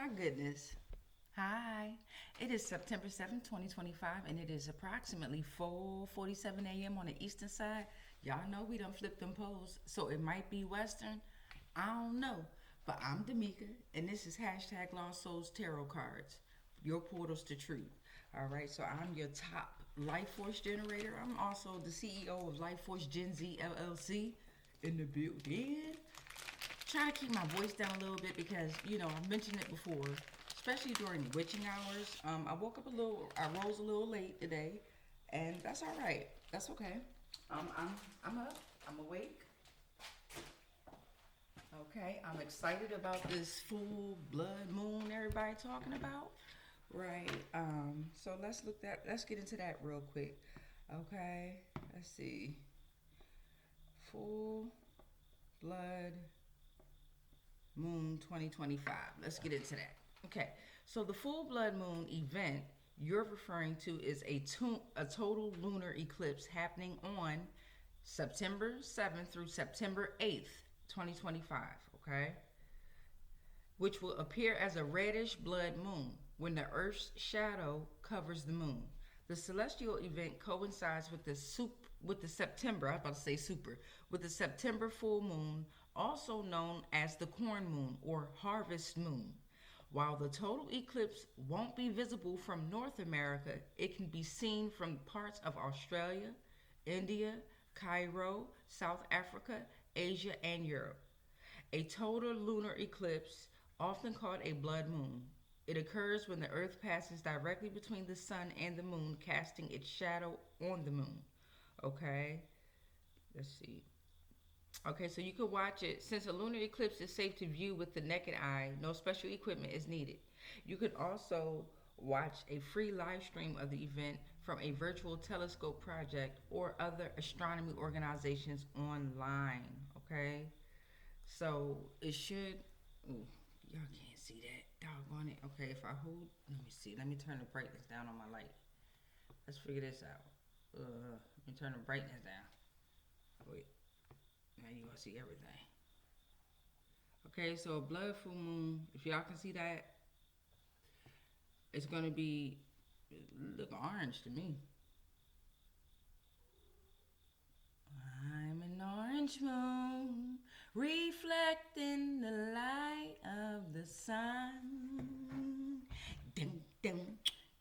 my goodness. Hi. It is September 7th, 2025, and it is approximately 4:47 a.m. on the eastern side. Y'all know we done flipped them poles, so it might be western. I don't know. But I'm Damika, and this is hashtag Lost Souls Tarot Cards, your portals to truth. All right, so I'm your top life force generator. I'm also the CEO of Life Force Gen Z LLC in the building. Try to keep my voice down a little bit because I've mentioned it before, especially during witching hours. I woke up a little, I rose a little late today, and that's all right. That's okay. I'm up. I'm awake. Okay, I'm excited about this full blood moon everybody talking about. Right. So let's get into that real quick. Okay. Let's see. Full blood moon 2025. Let's get into that. Okay. So the full blood moon event you're referring to is a total lunar eclipse happening on September 7th through September 8th, 2025, okay? Which will appear as a reddish blood moon when the Earth's shadow covers the moon. The celestial event coincides with the September, I was about to say super, with the September full moon, also known as the corn moon or harvest moon. While the total eclipse won't be visible from North America, it can be seen from parts of Australia, India, Cairo, South Africa, Asia, and Europe. A total lunar eclipse, often called a blood moon. It occurs when the Earth passes directly between the sun and the moon, casting its shadow on the moon. Okay, let's see. Okay, so you could watch it. Since a lunar eclipse is safe to view with the naked eye, no special equipment is needed. You could also watch a free live stream of the event from a virtual telescope project or other astronomy organizations online. Okay, so it should. Ooh, y'all can't see that. Doggone it. Okay, if I hold, let me see. Let me turn the brightness down on my light. Let's figure this out. Let me turn the brightness down. Wait. Now you gonna see everything. Okay, so a blood full moon, if y'all can see that, it's gonna be look orange to me. I'm an orange moon, reflecting the light of the sun. Ding ding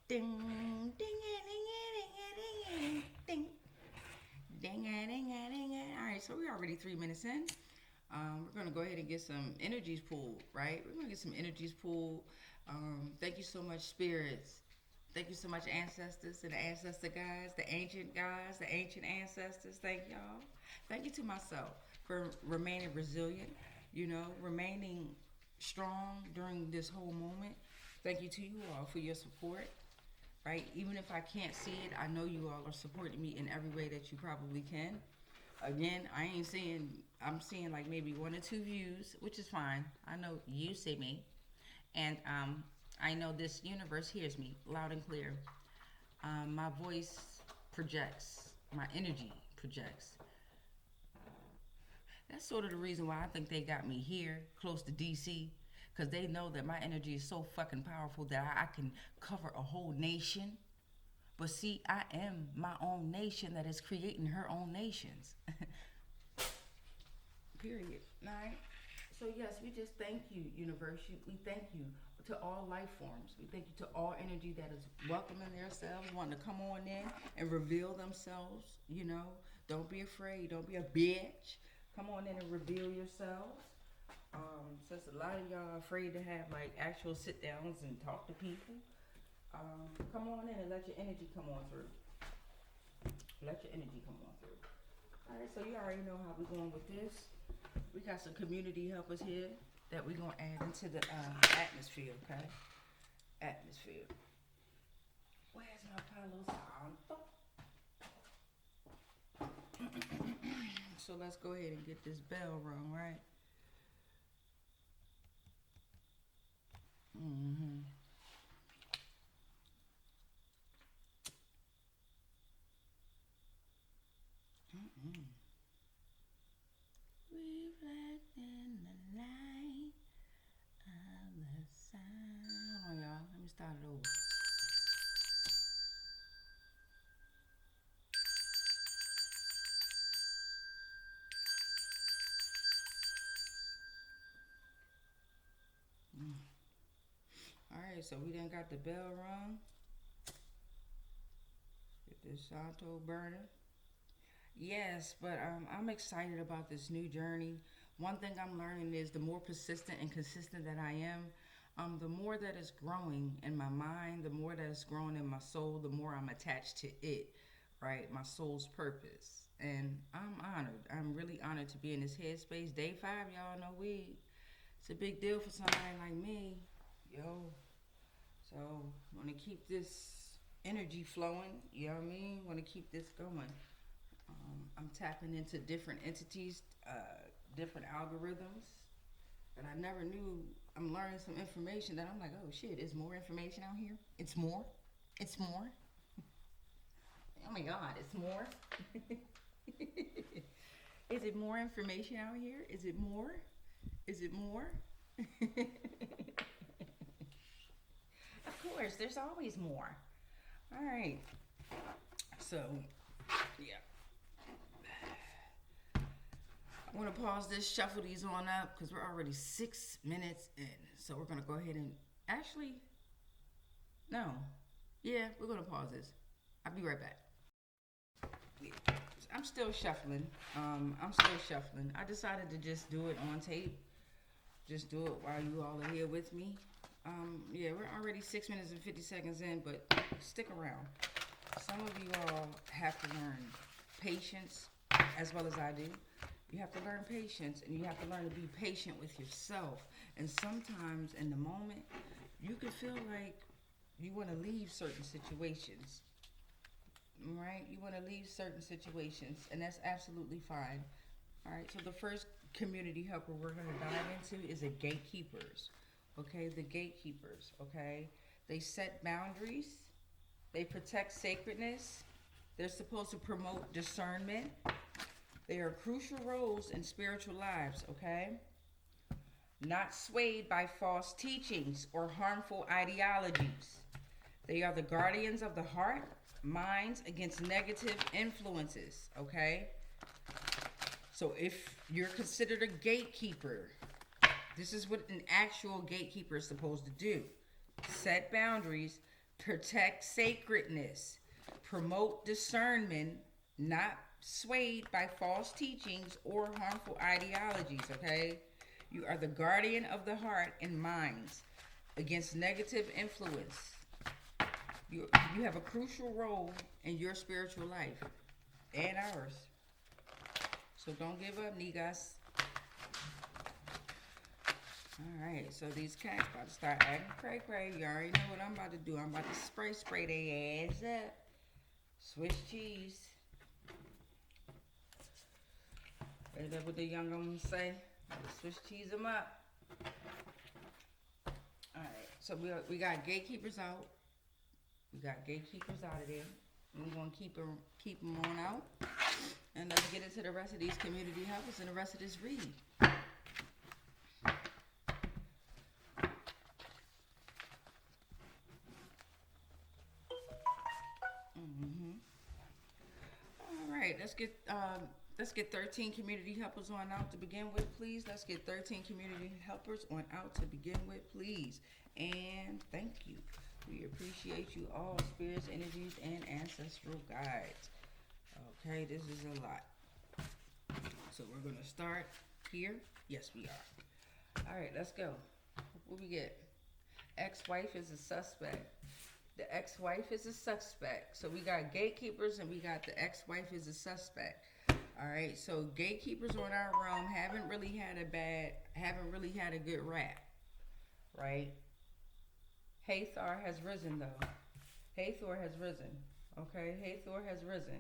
ding ding ding ding ding ding ding. All right, so we're already 3 minutes in. We're gonna go ahead and get some energies pulled, right? We're gonna get some energies pulled. Thank you so much, spirits. Thank you so much, ancestors and the ancestor guys, the ancient guys, the ancient ancestors. Thank y'all. Thank you to myself for remaining resilient, remaining strong during this whole moment. Thank you to you all for your support, right? Even if I can't see it, I know you all are supporting me in every way that you probably can. Again, I'm seeing like maybe one or two views, which is fine. I know you see me. And I know this universe hears me loud and clear. My voice projects, my energy projects. That's sort of the reason why I think they got me here, close to DC, because they know that my energy is so fucking powerful that I can cover a whole nation. But see, I am my own nation that is creating her own nations. Period. All right. So yes, we just thank you, universe. We thank you to all life forms. We thank you to all energy that is welcoming themselves, wanting to come on in and reveal themselves. Don't be afraid. Don't be a bitch. Come on in and reveal yourselves. Since a lot of y'all are afraid to have like actual sit downs and talk to people, come on in and let your energy come on through. Let your energy come on through. All right, so you already know how we're going with this. We got some community helpers here that we're going to add into the atmosphere, okay? Atmosphere. Where's my Palo Santo? So let's go ahead and get this bell rung, right? Mm-hmm. Mm-mm. Reflecting the light of the sun. Okay, so we done got the bell rung. Get this Santo burning. Yes, but I'm excited about this new journey. One thing I'm learning is the more persistent and consistent that I am, the more that it's growing in my mind, the more that it's growing in my soul, the more I'm attached to it, right? My soul's purpose. And I'm honored. I'm really honored to be in this headspace. Day 5, y'all know it's a big deal for somebody like me. Yo. So, want to keep this energy flowing, you know what I mean? Want to keep this going. I'm tapping into different entities, different algorithms that I never knew. I'm learning some information that I'm like, oh shit, is more information out here? It's more? It's more? Oh my God, it's more? Is it more information out here? Is it more? Is it more? Of course, there's always more. All right. So, yeah. I want to pause this, shuffle these on up, because we're already 6 minutes in. So we're going to go ahead and actually, no. Yeah, we're going to pause this. I'll be right back. Yeah. I'm still shuffling. I decided to just do it on tape. Just do it while you all are here with me. Yeah, we're already 6 minutes and 50 seconds in, but stick around. Some of you all have to learn patience as well as I do. You have to learn patience, and you have to learn to be patient with yourself. And sometimes in the moment, you can feel like you want to leave certain situations, right? You want to leave certain situations, and that's absolutely fine. All right, so the first community helper we're going to dive into is the gatekeepers. Okay, the gatekeepers, okay? They set boundaries. They protect sacredness. They're supposed to promote discernment. They are crucial roles in spiritual lives, okay? Not swayed by false teachings or harmful ideologies. They are the guardians of the heart, minds against negative influences, okay? So if you're considered a gatekeeper, this is what an actual gatekeeper is supposed to do. Set boundaries, protect sacredness, promote discernment, not swayed by false teachings or harmful ideologies, okay? You are the guardian of the heart and minds against negative influence. You have a crucial role in your spiritual life and ours. So don't give up, niggas. Alright, so these cats about to start acting cray-cray. You already know what I'm about to do. I'm about to spray their ass up. Swiss cheese. Is that what the young ones say? Swiss cheese them up. Alright, so we got gatekeepers out. We got gatekeepers out of there. We're going to keep them on out. And let's get into the rest of these community helpers and the rest of this read. All right, let's get 13 community helpers on out to begin with, please. Let's get 13 community helpers on out to begin with, please. And thank you. We appreciate you all, spirits, energies, and ancestral guides. Okay, this is a lot. So we're going to start here. Yes, we are. All right, let's go. What we get? Ex-wife is a suspect. The ex-wife is a suspect. So we got gatekeepers and we got the ex-wife is a suspect. All right, so gatekeepers on our realm haven't really had a good rap, right? Hathor has risen though. Hathor has risen. Okay, Hathor has risen.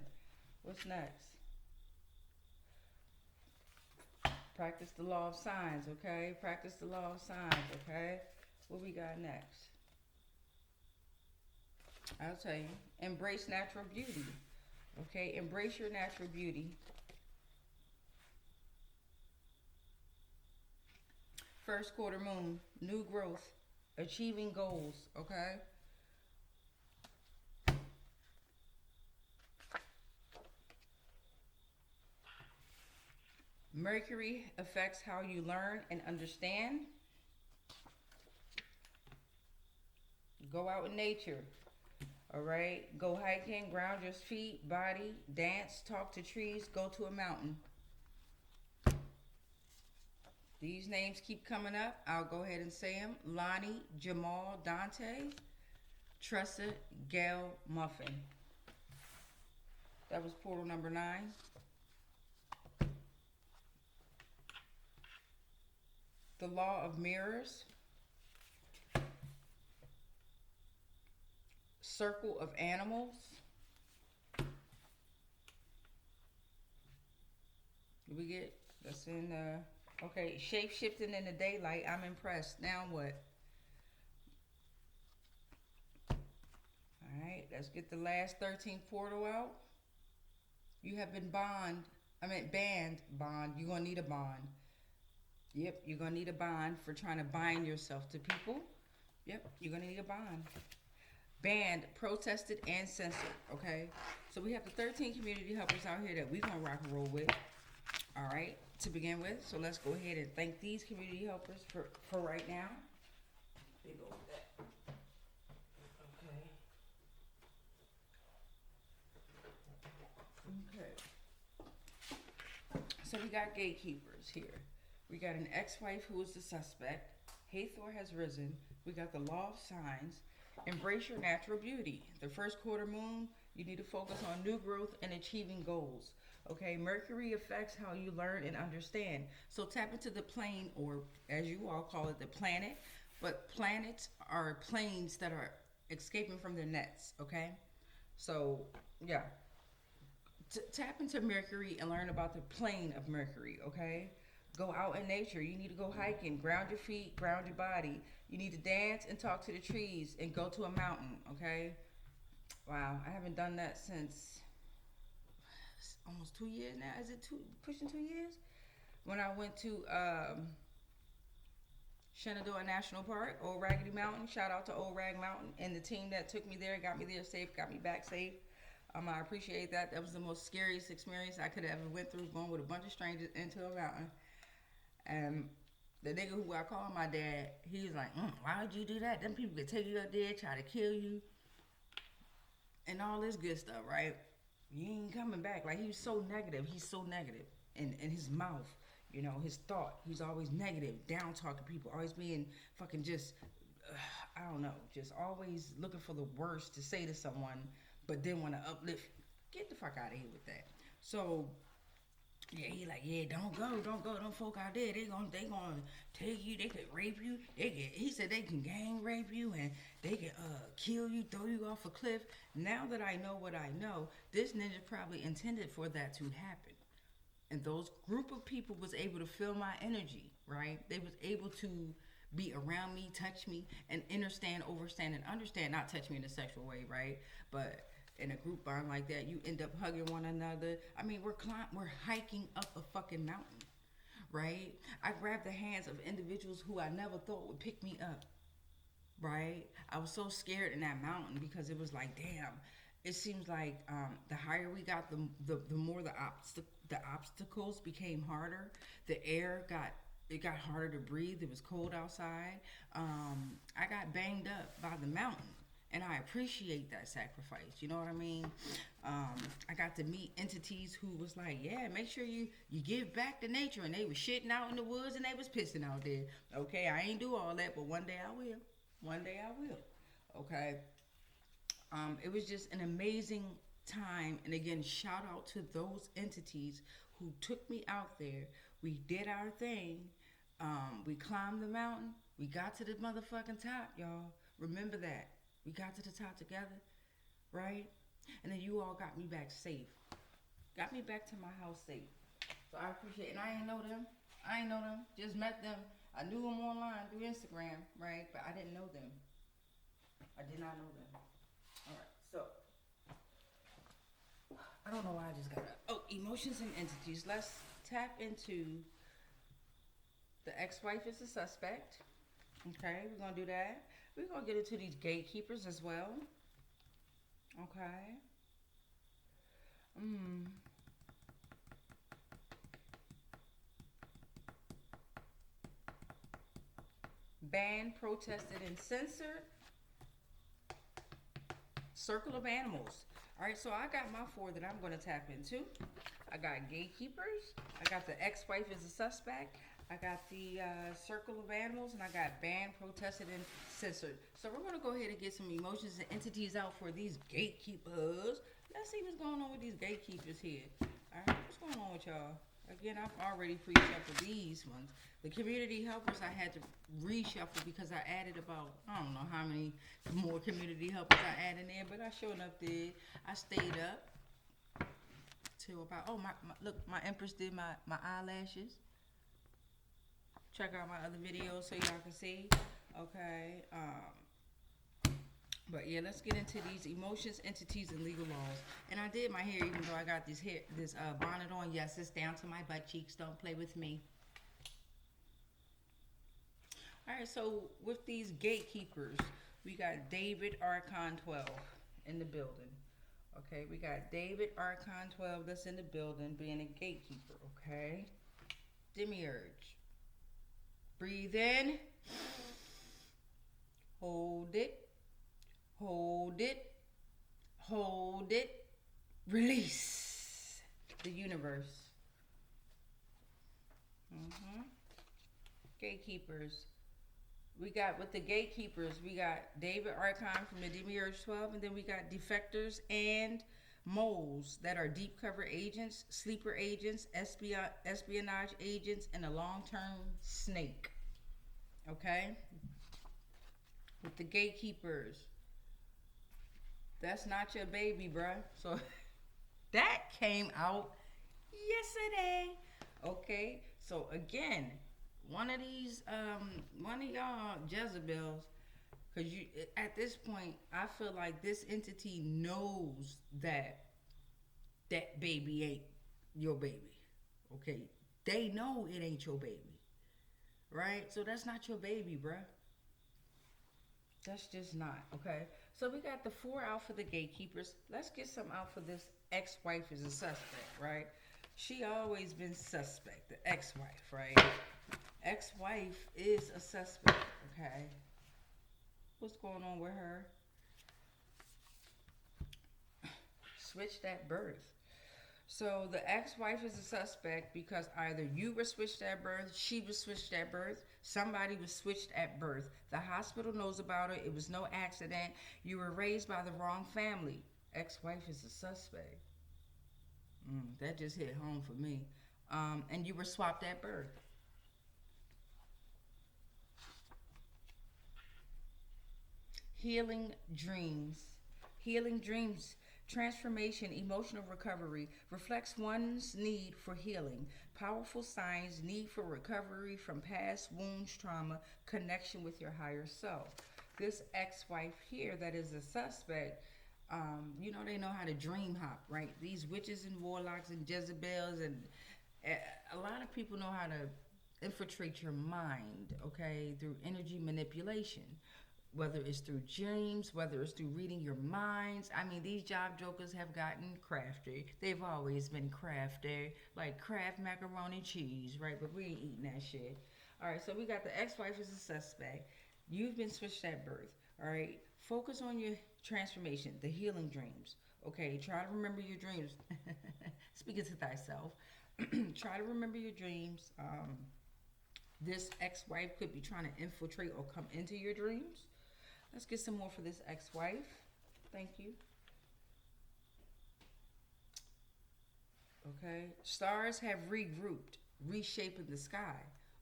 What's next? Practice the law of signs, okay? Practice the law of signs, okay? What we got next? I'll tell you. Embrace natural beauty. Okay, embrace your natural beauty. First quarter moon, new growth, achieving goals, okay? Mercury affects how you learn and understand. Go out in nature. All right. Go hiking, ground your feet, body, dance, talk to trees, go to a mountain. These names keep coming up. I'll go ahead and say them. Lonnie, Jamal, Dante, Tressa, Gail, Muffin. That was portal number 9. The law of mirrors. Circle of animals. Do we get, that's in okay, shape shifting in the daylight. I'm impressed. Now what? Alright, let's get the last 13th portal out. You have been banned. You're gonna need a bond. Yep, you're gonna need a bond for trying to bind yourself to people. Yep, you're gonna need a bond. Banned, protested, and censored. Okay, so we have the 13 community helpers out here that we're gonna rock and roll with. All right, to begin with, so let's go ahead and thank these community helpers for right now. Big old that. Okay. So we got gatekeepers here. We got an ex-wife who is the suspect. Hathor has risen. We got the law of signs. Embrace your natural beauty. The first quarter moon, you need to focus on new growth and achieving goals. Okay, Mercury affects how you learn and understand. So tap into the plane, or as you all call it, the planet. But planets are planes that are escaping from their nets. Okay, so yeah, tap into Mercury and learn about the plane of Mercury. Okay, go out in nature. You need to go hiking, ground your feet, ground your body. You need to dance and talk to the trees and go to a mountain. Okay, wow, I haven't done that since almost 2 years now. Is it pushing 2 years? When I went to Shenandoah National Park, Old Raggedy Mountain. Shout out to Old Rag Mountain and the team that took me there, got me there safe, got me back safe. I appreciate that. That was the most scariest experience I could have ever went through, going with a bunch of strangers into a mountain. And the nigga who I call my dad, he was like, why would you do that? Them people could take you up there, try to kill you, and all this good stuff, right? You ain't coming back. Like, he was so negative. He's so negative. In his mouth, you know, his thought. He's always negative, down talking people, always being fucking just, I don't know, just always looking for the worst to say to someone, but then want to uplift. Get the fuck out of here with that. So, yeah, he like, yeah, don't go. Them folk out there, they gonna take you, they could rape you. He said they can gang rape you and they can kill you, throw you off a cliff. Now that I know what I know, this ninja probably intended for that to happen. And those group of people was able to feel my energy, right? They was able to be around me, touch me, and understand, overstand, and understand. Not touch me in a sexual way, right? But in a group bond like that, you end up hugging one another. I mean, we're hiking up a fucking mountain, right? I grabbed the hands of individuals who I never thought would pick me up, right? I was so scared in that mountain because it was like, damn. It seems like the higher we got, the more the obstacles became harder. The air got harder to breathe. It was cold outside. I got banged up by the mountain. And I appreciate that sacrifice. You know what I mean? I got to meet entities who was like, yeah, make sure you give back to nature. And they was shitting out in the woods and they was pissing out there. Okay, I ain't do all that, but one day I will. One day I will. Okay. It was just an amazing time. And again, shout out to those entities who took me out there. We did our thing. We climbed the mountain. We got to the motherfucking top, y'all. Remember that. We got to the top together, right? And then you all got me back safe. Got me back to my house safe. So I appreciate it. And I ain't know them. Just met them. I knew them online through Instagram, right? But I didn't know them. I did not know them. All right, so. I don't know why I just got that. Oh, emotions and entities. Let's tap into the ex-wife is a suspect. Okay, we're going to do that. We're going to get into these gatekeepers as well. Okay. Banned, protested, and censored. Circle of Animals. All right, so I got my 4 that I'm going to tap into. I got Gatekeepers. I got the ex-wife is a suspect. I got the Circle of Animals, and I got banned, protested, and censored. So we're going to go ahead and get some emotions and entities out for these gatekeepers. Let's see what's going on with these gatekeepers here. All right, what's going on with y'all? Again, I've already pre-shuffled these ones. The community helpers I had to reshuffle because I added about, I don't know how many more community helpers I added in there, but I sure enough did. I stayed up till about, oh, look, my Empress did my eyelashes. Check out my other videos so y'all can see. Okay. But yeah, let's get into these emotions, entities, and legal laws. And I did my hair, even though I got this bonnet on. Yes, it's down to my butt cheeks. Don't play with me. All right, so with these gatekeepers, we got David Archon 12 in the building. Okay, we got David Archon 12 that's in the building being a gatekeeper. Okay, Demiurge. Breathe in. Hold it. Hold it. Hold it. Release the universe. Gatekeepers. We got, with the gatekeepers, we got David Archon from the Demiurge 12, and then we got defectors and moles that are deep cover agents, sleeper agents, espionage agents, and a long-term snake. Okay? With the gatekeepers. That's not your baby, bruh. So that came out yesterday. Okay? So again, one of y'all Jezebels, because you, at this point, I feel like this entity knows that baby ain't your baby. Okay? They know it ain't your baby. Right? So that's not your baby, bruh. That's just not. Okay? So we got the 4 out for the gatekeepers. Let's get some out for this ex-wife is a suspect, right? She always been suspect, the ex-wife, right? Ex-wife is a suspect, okay? What's going on with her? Switched at birth. So the ex-wife is a suspect because either you were switched at birth, she was switched at birth, somebody was switched at birth. The hospital knows about it. It was no accident. You were raised by the wrong family. Ex-wife is a suspect. That just hit home for me. And you were swapped at birth. Healing dreams. Healing dreams. Transformation, emotional recovery reflects one's need for healing. Powerful signs, need for recovery from past wounds, trauma, connection with your higher self. This ex-wife here that is a suspect, they know how to dream hop, right? These witches and warlocks and Jezebels, and a lot of people know how to infiltrate your mind, okay, through energy manipulation. Whether it's through dreams, whether it's through reading your minds. I mean, these job jokers have gotten crafty. They've always been crafty, like Kraft macaroni and cheese, right? But we ain't eating that shit. All right, so we got the ex-wife as a suspect. You've been switched at birth, all right? Focus on your transformation, the healing dreams, okay? Try to remember your dreams. Speaking to thyself. Try to remember your dreams. This ex-wife could be trying to infiltrate or come into your dreams. Let's get some more for this ex-wife. Thank you. Okay. Stars have regrouped, reshaping the sky.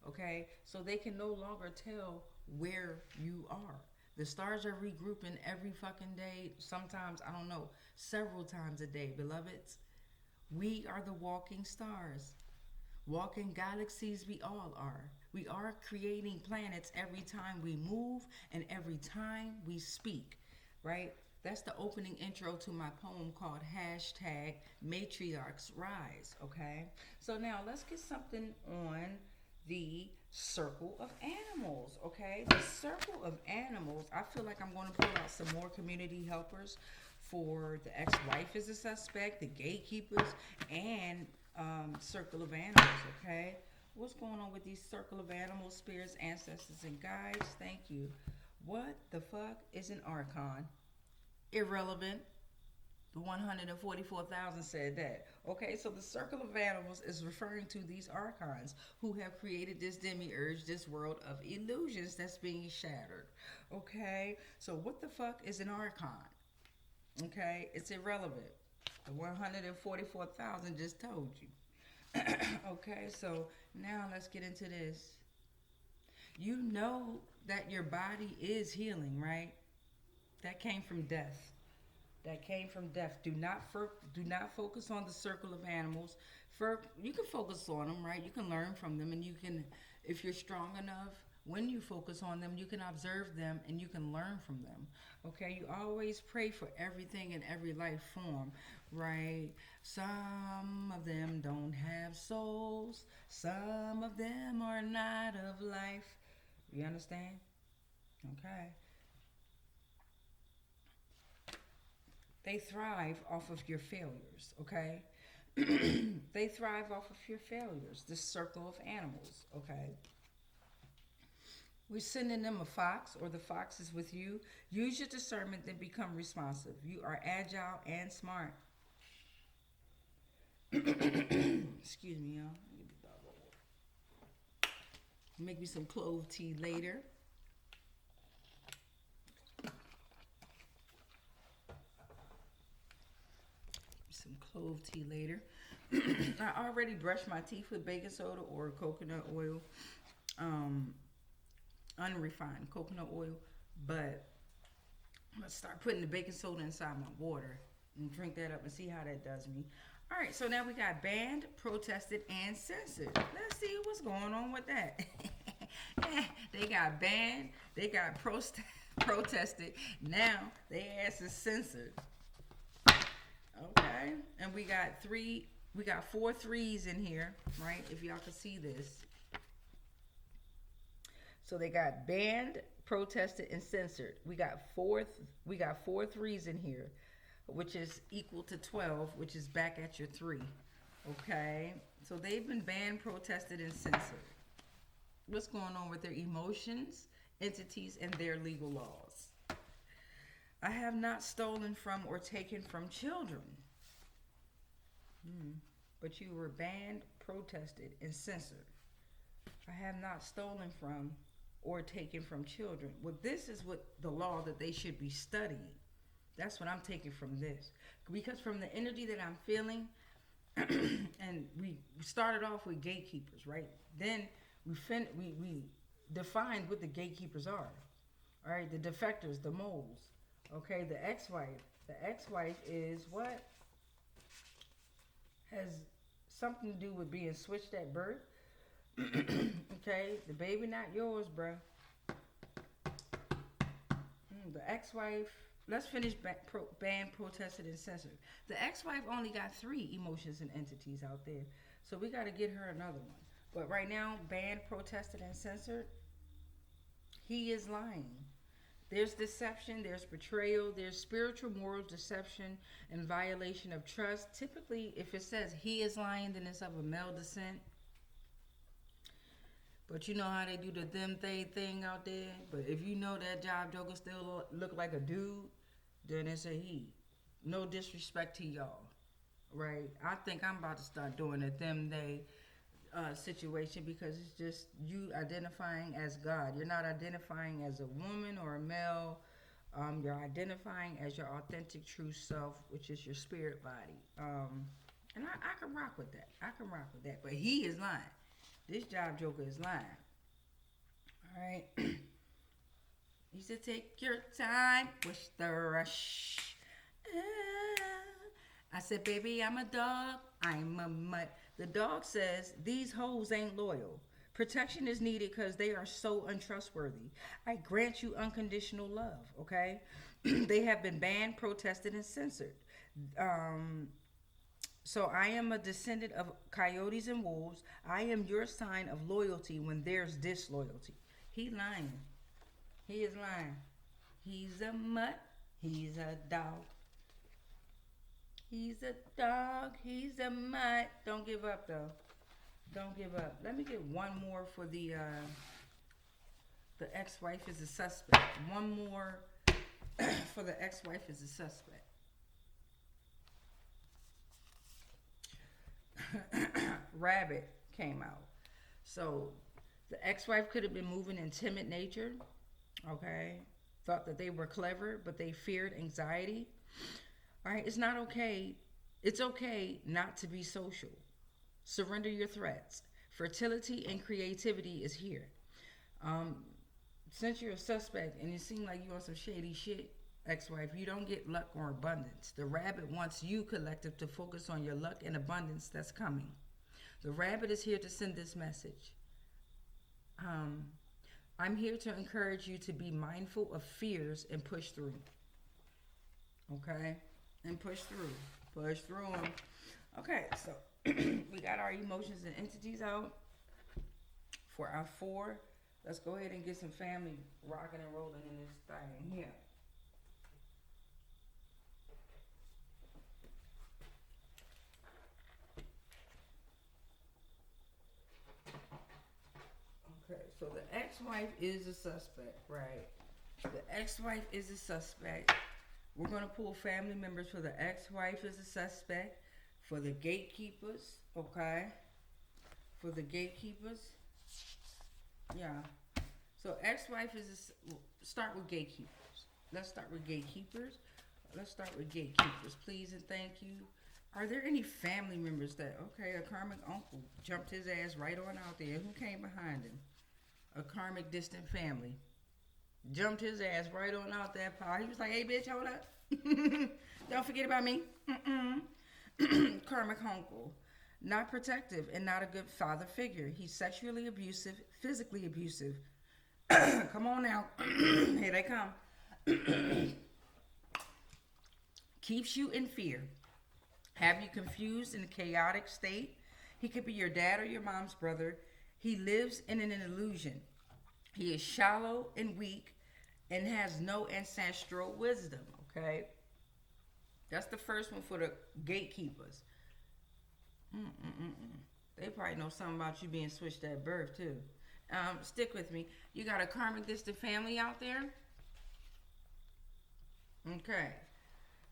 Okay. So they can no longer tell where you are. The stars are regrouping every fucking day. Sometimes, I don't know, several times a day, beloveds. We are the walking stars. Walking galaxies, we all are. We are creating planets every time we move and every time we speak, right? That's the opening intro to my poem called hashtag Matriarchs Rise, okay? So now let's get something on the circle of animals, okay? The circle of animals, I feel like I'm going to pull out some more community helpers for the ex-wife is a suspect, the gatekeepers, and circle of animals, okay? What's going on with these circle of animals, spirits, ancestors, and guides? Thank you. What the fuck is an Archon? Irrelevant. The 144,000 said that. Okay, so the circle of animals is referring to these archons who have created this demiurge, this world of illusions that's being shattered. Okay, so what the fuck is an archon? Okay, it's irrelevant. The 144,000 just told you. Okay, so now let's get into this. You know that your body is healing, right? That came from death. That came from death. Do not focus on the circle of animals. You can focus on them, right? You can learn from them, and you can, if you're strong enough, when you focus on them, you can observe them and you can learn from them. Okay, you always pray for everything in every life form, right? Some of them don't have souls. Some of them are not of life. You understand? Okay. They thrive off of your failures, okay? They thrive off of your failures, this circle of animals, okay? We're sending them a fox, or the fox is with you. Use your discernment, then become responsive. You are agile and smart. Excuse me, y'all. Make me some clove tea later. Some clove tea later. I already brushed my teeth with baking soda or coconut oil, unrefined coconut oil, but I'm gonna start putting the baking soda inside my water and drink that up and see how that does me. All right, so now we got banned, protested, and censored. Let's see what's going on with that. They got banned, they got protested, now they ass is censored. Okay, and we got 4 threes in here, right? If y'all can see this. So they got banned, protested, and censored. We got four threes in here, which is equal to 12, which is back at your 3. Okay, so they've been banned, protested, and censored. What's going on with their emotions, entities, and their legal laws? I have not stolen from or taken from children. But you were banned, protested, and censored. I have not stolen from or taken from children. Well, this is what the law that they should be studying. That's what I'm taking from this. Because from the energy that I'm feeling, and we started off with gatekeepers, right? Then we defined what the gatekeepers are. All right, the defectors, the moles. Okay, the ex-wife. The ex-wife is what? Has something to do with being switched at birth. Okay, the baby not yours, bro. The ex-wife. Let's finish banned, protested, and censored. The ex-wife only got 3 emotions and entities out there, so we got to get her another one. But right now, banned, protested, and censored. He is lying. There's deception, there's betrayal, there's spiritual moral deception and violation of trust. Typically, if it says he is lying, then it's of a male descent. But you know how they do the them they thing out there? But if you know that job joker still look like a dude, then it's a he. No disrespect to y'all, right? I think I'm about to start doing a them they situation, because it's just you identifying as God. You're not identifying as a woman or a male. You're identifying as your authentic true self, which is your spirit body. And I can rock with that. But he is lying. This job joker is lying. All right. He said, take your time. Wish the rush. I said, baby, I'm a dog. I'm a mutt. The dog says, these hoes ain't loyal. Protection is needed because they are so untrustworthy. I grant you unconditional love, okay? They have been banned, protested, and censored. So I am a descendant of coyotes and wolves. I am your sign of loyalty when there's disloyalty. He lying. He is lying. He's a mutt. He's a dog. He's a dog. He's a mutt. Don't give up, though. Don't give up. Let me get one more for the ex-wife is a suspect. One more for the ex-wife is a suspect. Rabbit came out. So the ex-wife could have been moving in timid nature. Okay. Thought that they were clever, but they feared anxiety. All right. It's not okay. It's okay not to be social. Surrender your threats. Fertility and creativity is here. Um, since you're a suspect and it seems like you on some shady shit, ex-wife, you don't get luck or abundance. The rabbit wants you, collective, to focus on your luck and abundance that's coming. The rabbit is here to send this message. I'm here to encourage you to be mindful of fears and push through. Okay? And push through. Push through them. Okay, so we got our emotions and entities out for our 4. Let's go ahead and get some family rocking and rolling in this thing here. Okay, so the ex-wife is a suspect, right? The ex-wife is a suspect. We're going to pull family members for the ex-wife is a suspect. For the gatekeepers, okay? For the gatekeepers. Yeah. So ex-wife is start with gatekeepers. Let's start with gatekeepers. Let's start with gatekeepers, please and thank you. Are there any family members that, okay, a karmic uncle jumped his ass right on out there? Who came behind him? A karmic distant family. Jumped his ass right on out that pile. He was like, hey, bitch, hold up. Don't forget about me. Karmic uncle. Not protective and not a good father figure. He's sexually abusive, physically abusive. Come on now. Here they come. Keeps you in fear. Have you confused in a chaotic state. He could be your dad or your mom's brother. He lives in an illusion. He is shallow and weak and has no ancestral wisdom, okay? That's the first one for the gatekeepers. They probably know something about you being switched at birth, too. Stick with me. You got a karmic distant family out there? Okay.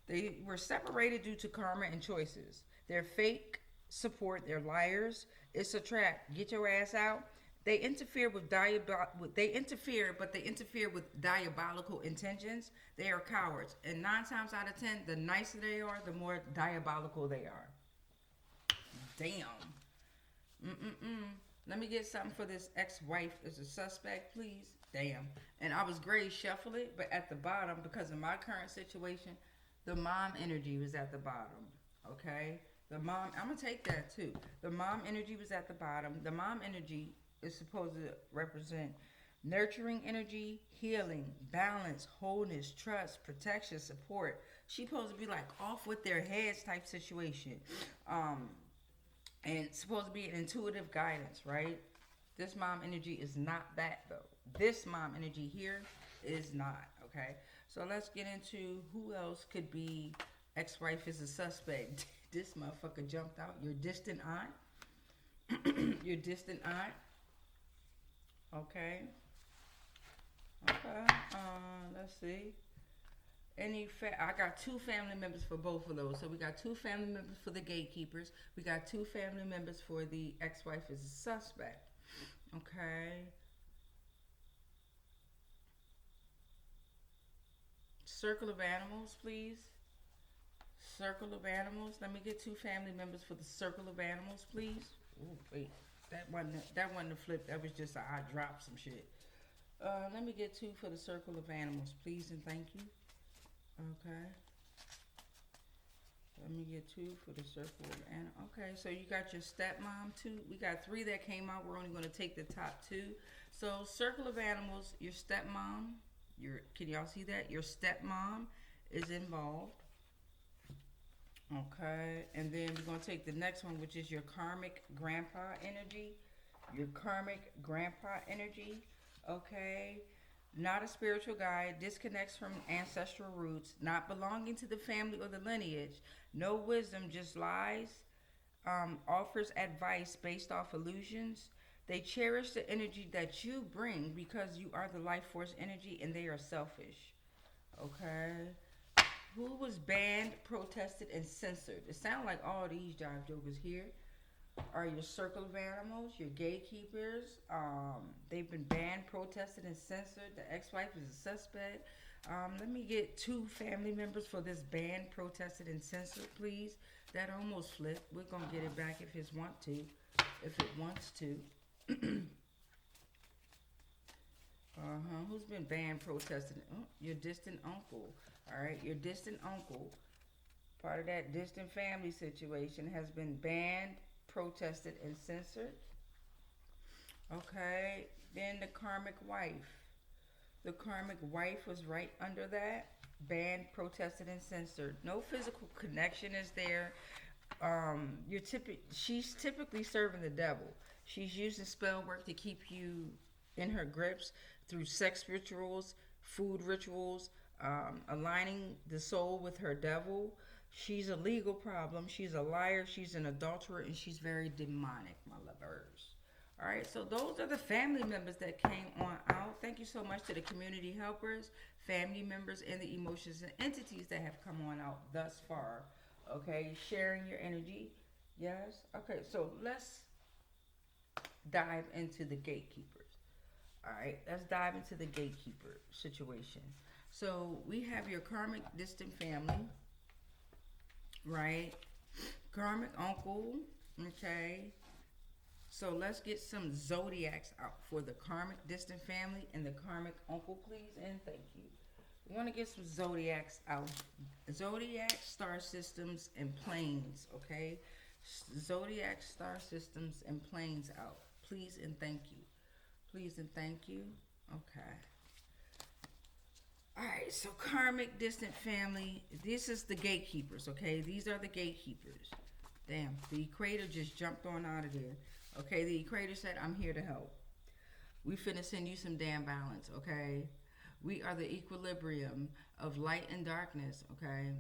They were separated due to karma and choices. They're fake support. They're liars. It's a trap. Get your ass out. They interfere with but they interfere with diabolical intentions. They are cowards. And 9 times out of 10, the nicer they are, the more diabolical they are. Damn. Let me get something for this ex-wife as a suspect, please. Damn. And I was great shuffle it, but at the bottom, because of my current situation, the mom energy was at the bottom. Okay? The mom, I'm going to take that too. The mom energy was at the bottom. The mom energy is supposed to represent nurturing energy, healing, balance, wholeness, trust, protection, support. She's supposed to be like off with their heads type situation. And it's supposed to be an intuitive guidance, right? This mom energy is not that though. This mom energy here is not, okay? So let's get into who else could be ex-wife is a suspect. This motherfucker jumped out. Your distant aunt. Your distant aunt. Okay. Okay. Let's see. I got 2 family members for both of those. So we got 2 family members for the gatekeepers. We got 2 family members for the ex-wife is a suspect. Okay. Circle of animals, please. Circle of animals. Let me get 2 family members for the circle of animals, please. Ooh, wait. That wasn't a flip. That was just I dropped some shit. Let me get 2 for the circle of animals, please and thank you. Okay. Let me get 2 for the circle of animals. Okay, so you got your stepmom, 2. We got 3 that came out. We're only going to take the top 2. So circle of animals, your stepmom. Can y'all see that? Your stepmom is involved. Okay, and then we're going to take the next one, which is your karmic grandpa energy. Your karmic grandpa energy. Okay. Not a spiritual guide, disconnects from ancestral roots, not belonging to the family or the lineage, no wisdom, just lies, offers advice based off illusions. They cherish the energy that you bring because you are the life force energy and they are selfish. Okay. Who was banned, protested, and censored? It sounds like all these jive jokers here are your circle of animals, your gatekeepers. They've been banned, protested, and censored. The ex-wife is a suspect. Let me get 2 family members for this banned, protested, and censored, please. That almost flipped. We're gonna get it back if it wants to. If it wants to. Who's been banned, protested? Oh, your distant uncle. All right, your distant uncle, part of that distant family situation, has been banned, protested, and censored. Okay, then the karmic wife. The karmic wife was right under that. Banned, protested, and censored. No physical connection is there. She's typically serving the devil. She's using spell work to keep you in her grips through sex rituals, food rituals, aligning the soul with her devil. She's a legal problem. She's a liar. She's an adulterer, and she's very demonic, my lovers. All right, so those are the family members that came on out. Thank you so much to the community helpers, family members, and the emotions and entities that have come on out thus far. Okay, sharing your energy. Yes. Okay, so let's dive into the gatekeepers. All right, let's dive into the gatekeeper situation. So we have your karmic distant family, right? Karmic uncle, okay? So let's get some zodiacs out for the karmic distant family and the karmic uncle, please, and thank you. We want to get some zodiacs out. Zodiac star systems and planes, okay? Zodiac star systems and planes out, please and thank you. Please and thank you. Okay. All right, so karmic distant family. This is the gatekeepers, okay? These are the gatekeepers. Damn, the Equator just jumped on out of there. Okay, the Equator said, I'm here to help. We finna send you some damn balance, okay? We are the equilibrium of light and darkness, okay?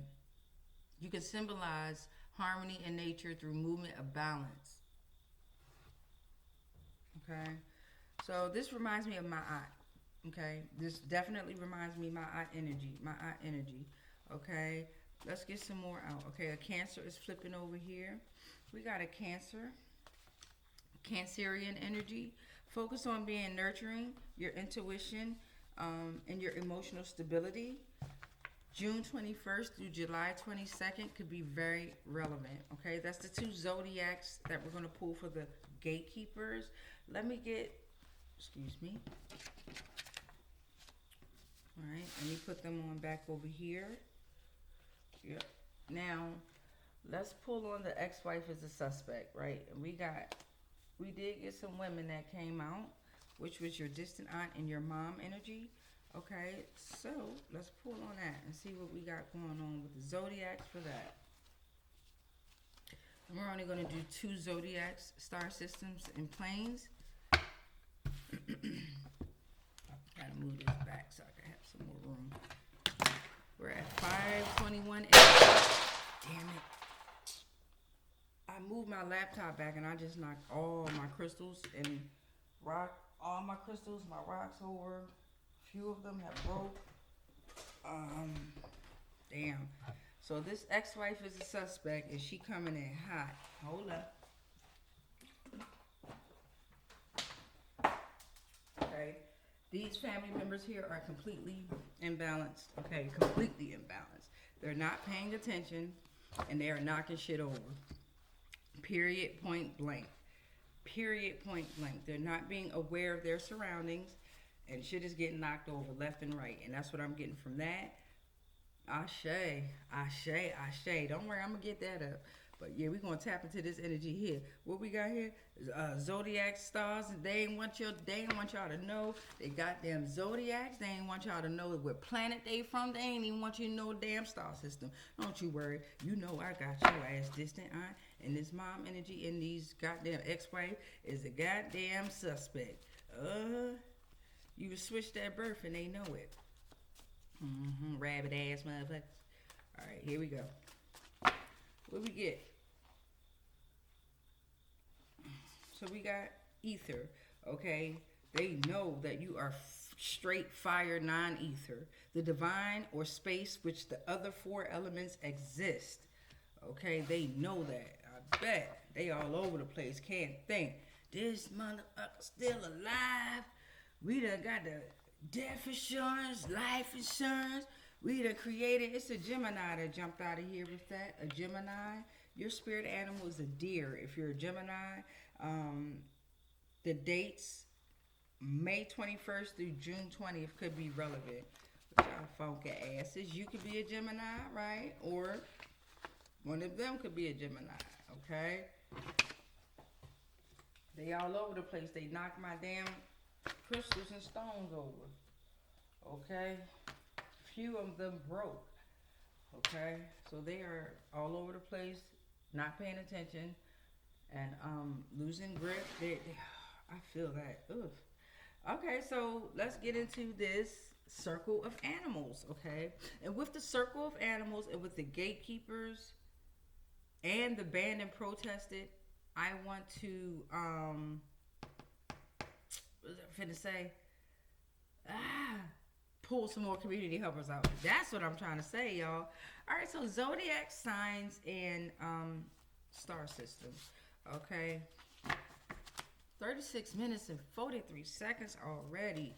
You can symbolize harmony in nature through movement of balance. Okay? So this reminds me of my aunt. Okay? This definitely reminds me of my aunt energy. My aunt energy. Okay? Let's get some more out. Okay, a Cancer is flipping over here. We got a Cancer. Cancerian energy. Focus on being nurturing, your intuition, and your emotional stability. June 21st through July 22nd could be very relevant. Okay, that's the 2 zodiacs that we're going to pull for the gatekeepers. Let me get, excuse me. All right, let me put them on back over here. Yep. Now, let's pull on the ex-wife as a suspect, right? And we did get some women that came out, which was your distant aunt and your mom energy. Okay, so let's pull on that and see what we got going on with the zodiacs for that. And we're only going to do 2 zodiacs, star systems, and planes. Gotta move this back so I can have some more room. We're at 521. Damn it. I moved my laptop back and I just knocked all my crystals and my rocks over. A few of them have broke. Damn. So this ex-wife is a suspect and she coming in hot. Hold up. Okay. These family members here are completely imbalanced. Okay, completely imbalanced. They're not paying attention and they are knocking shit over. Period, point blank. Period, point blank. They're not being aware of their surroundings and shit is getting knocked over left and right. And that's what I'm getting from that. Ashe, ashe, ashe. Don't worry, I'm going to get that up. But yeah, we're going to tap into this energy here. What we got here? Zodiac stars. They ain't want y'all to know they goddamn zodiacs. They ain't want y'all to know what planet they from. They ain't even want you to know damn star system. Don't you worry. You know I got your ass distant aunt. And this mom energy and these goddamn ex-wife is a goddamn suspect. You switched that birth and they know it. Rabbit ass motherfuckers. Alright, here we go. What we get? So we got ether, okay? They know that you are straight fire, non-ether, the divine or space which the other four elements exist. Okay, they know that. I bet they all over the place. Can't think. This motherfucker still alive. We done got the death insurance, life insurance. We done created. It's a Gemini that jumped out of here with that. A Gemini. Your spirit animal is a deer. If you're a Gemini, the dates May 21st through June 20th could be relevant. But y'all funky asses. You could be a Gemini, right? Or one of them could be a Gemini, okay? They all over the place. They knock my damn crystals and stones over, okay? Few of them broke, okay? So they are all over the place, not paying attention, and losing grip. I feel that. Ugh. Okay, so let's get into this circle of animals, okay? And with the circle of animals and with the gatekeepers and the banned and protested, I want to, what was I finna say? Pull some more community helpers out. That's what I'm trying to say, y'all. All right, so Zodiac signs and star systems, okay? 36 minutes and 43 seconds already.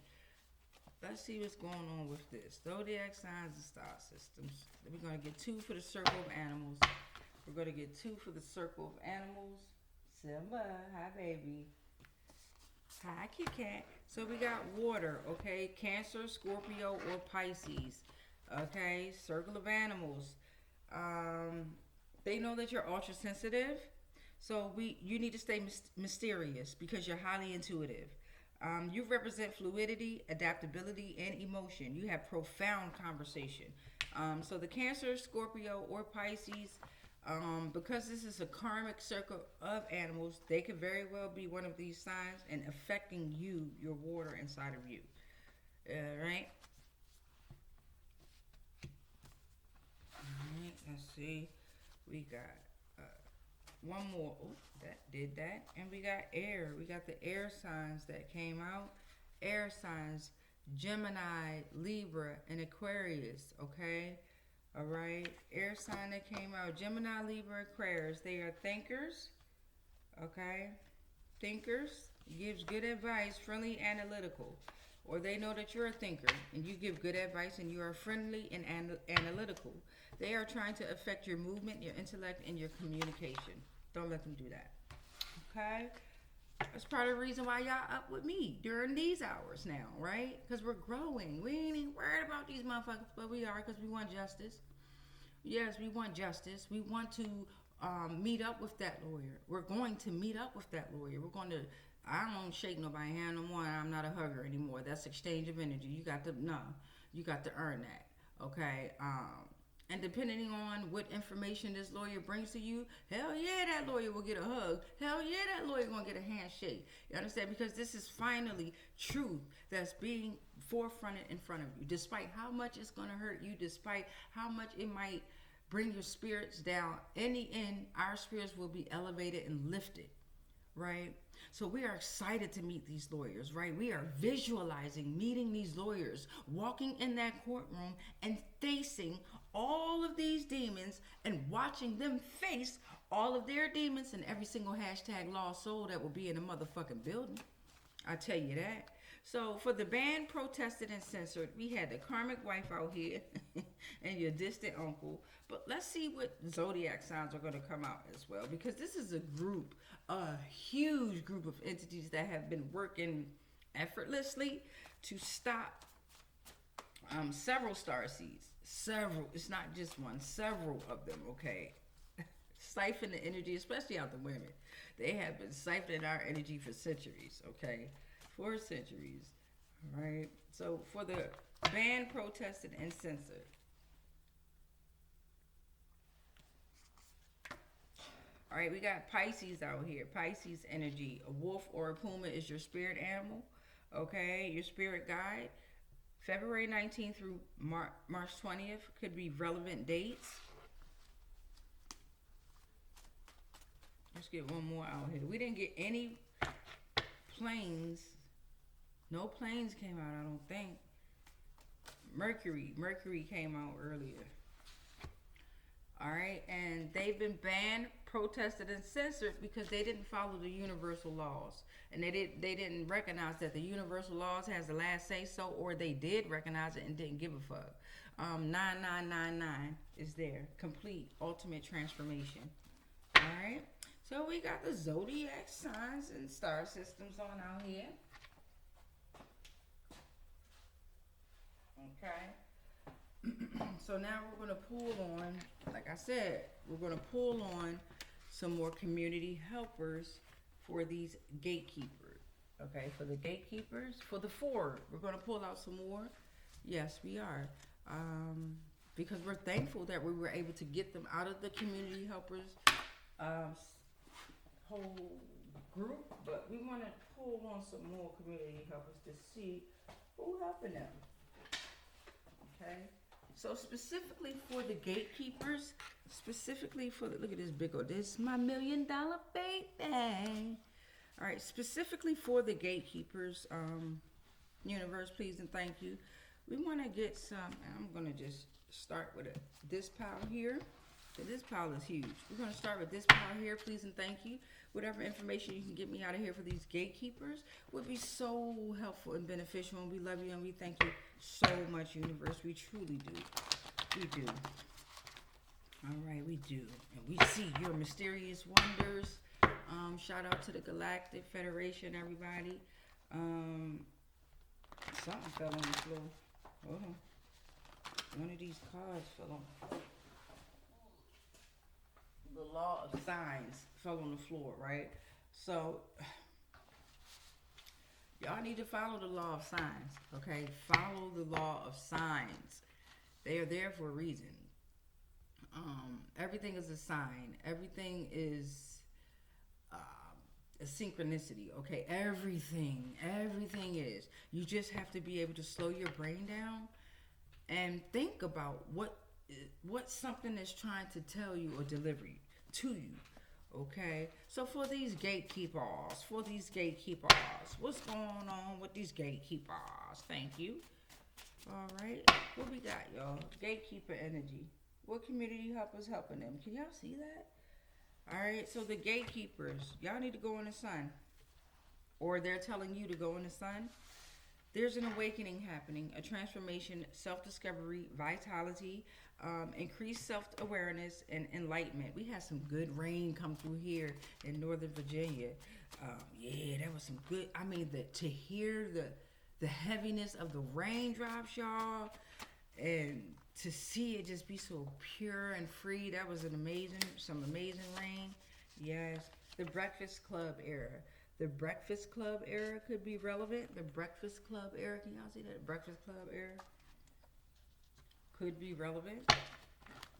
Let's see what's going on with this. Zodiac signs and star systems. We're going to get 2 for the circle of animals. We're going to get 2 for the circle of animals. Simba, hi baby. Hi Kit Kat. So we got water, okay? Cancer, Scorpio, or Pisces. Okay, circle of animals. They know that you're ultra sensitive. So you need to stay mysterious because you're highly intuitive. You represent fluidity, adaptability, and emotion. You have profound conversation. So the Cancer, Scorpio, or Pisces, because this is a karmic circle of animals, they could very well be one of these signs and affecting you, your water inside of you. Right? Alright, let's see. We got one more. Oh, that did that. And we got air. We got the air signs that came out. Air signs, Gemini, Libra, and Aquarius. Okay? Alright. Air sign that came out. Gemini, Libra, Aquarius. They are thinkers. Okay? Thinkers. Gives good advice, friendly, analytical. Or they know that you're a thinker and you give good advice and you are friendly and analytical. They are trying to affect your movement, your intellect, and your communication. Don't let them do that. Okay? That's part of the reason why y'all up with me during these hours now, right? Because we're growing. We ain't even worried about these motherfuckers, but we are because we want justice. Yes, we want justice. We want to meet up with that lawyer. We're going to meet up with that lawyer. We're going to... I don't shake nobody's hand no more. I'm not a hugger anymore. That's exchange of energy. You got to earn that. Okay? And depending on what information this lawyer brings to you, hell yeah, that lawyer will get a hug. Hell yeah, that lawyer gonna get a handshake. You understand? Because this is finally truth that's being forefronted in front of you. Despite how much it's gonna hurt you, despite how much it might bring your spirits down, in the end, our spirits will be elevated and lifted. Right? So we are excited to meet these lawyers, right? We are visualizing meeting these lawyers, walking in that courtroom and facing all of these demons and watching them face all of their demons and every single hashtag lost soul that will be in the motherfucking building. I tell you that. So for the banned, protested, and censored, we had the karmic wife out here and your distant uncle. But let's see what zodiac signs are going to come out as well, because this is a huge group of entities that have been working effortlessly to stop several starseeds. Several. It's not just one. Several of them, okay? Siphon the energy, especially out the women. They have been siphoning our energy for centuries, okay? For centuries, all right? So for the banned, protested, and censored. All right, we got Pisces out here. Pisces energy. A wolf or a puma is your spirit animal, okay? Your spirit guide. February 19th through March 20th could be relevant dates. Let's get one more out here. We didn't get any planes No planes came out, I don't think. Mercury came out earlier. All right, and they've been banned, protested, and censored because they didn't follow the universal laws, and they didn't recognize that the universal laws has the last say so, or they did recognize it and didn't give a fuck. 9999 is there, complete ultimate transformation. All right, so we got the zodiac signs and star systems on out here. Okay. So now we're going to pull on, like I said, we're going to pull on some more community helpers for these gatekeepers. Okay, for the gatekeepers, for the four, we're going to pull out some more. Yes, we are. Because we're thankful that we were able to get them out of the community helpers whole group, but we want to pull on some more community helpers to see who helping them. Okay, so specifically for the gatekeepers, specifically for the, look at this big old, this is my $1 million baby. All right, specifically for the gatekeepers, universe, please and thank you. We want to get some, and I'm going to just start with this pile here. So this pile is huge. We're going to start with this pile here, please and thank you. Whatever information you can get me out of here for these gatekeepers would be so helpful and beneficial, and we love you and we thank you so much, universe. We truly do. We do. All right, we do. And we see your mysterious wonders. Shout out to the Galactic Federation, everybody. Something fell on the floor. One of these cards fell on. The law of signs fell on the floor, right? So y'all need to follow the law of signs, okay? Follow the law of signs. They are there for a reason. Everything is a sign. Everything is a synchronicity, okay? Everything is. You just have to be able to slow your brain down and think about what something is trying to tell you or deliver to you, okay? So for these gatekeepers, what's going on with these gatekeepers? Thank you. All right, what we got, y'all? Gatekeeper energy. What community helpers helping them? Can y'all see that? All right, so the gatekeepers, y'all need to go in the sun, or they're telling you to go in the sun. There's an awakening happening, a transformation, self-discovery, vitality, increased self-awareness, and enlightenment. We had some good rain come through here in Northern Virginia. Yeah, that was some good. I mean, to hear the heaviness of the raindrops, y'all, and to see it just be so pure and free, that was some amazing rain. Yes, the Breakfast Club era. The Breakfast Club era could be relevant. The Breakfast Club era, can y'all see that? Breakfast Club era could be relevant. All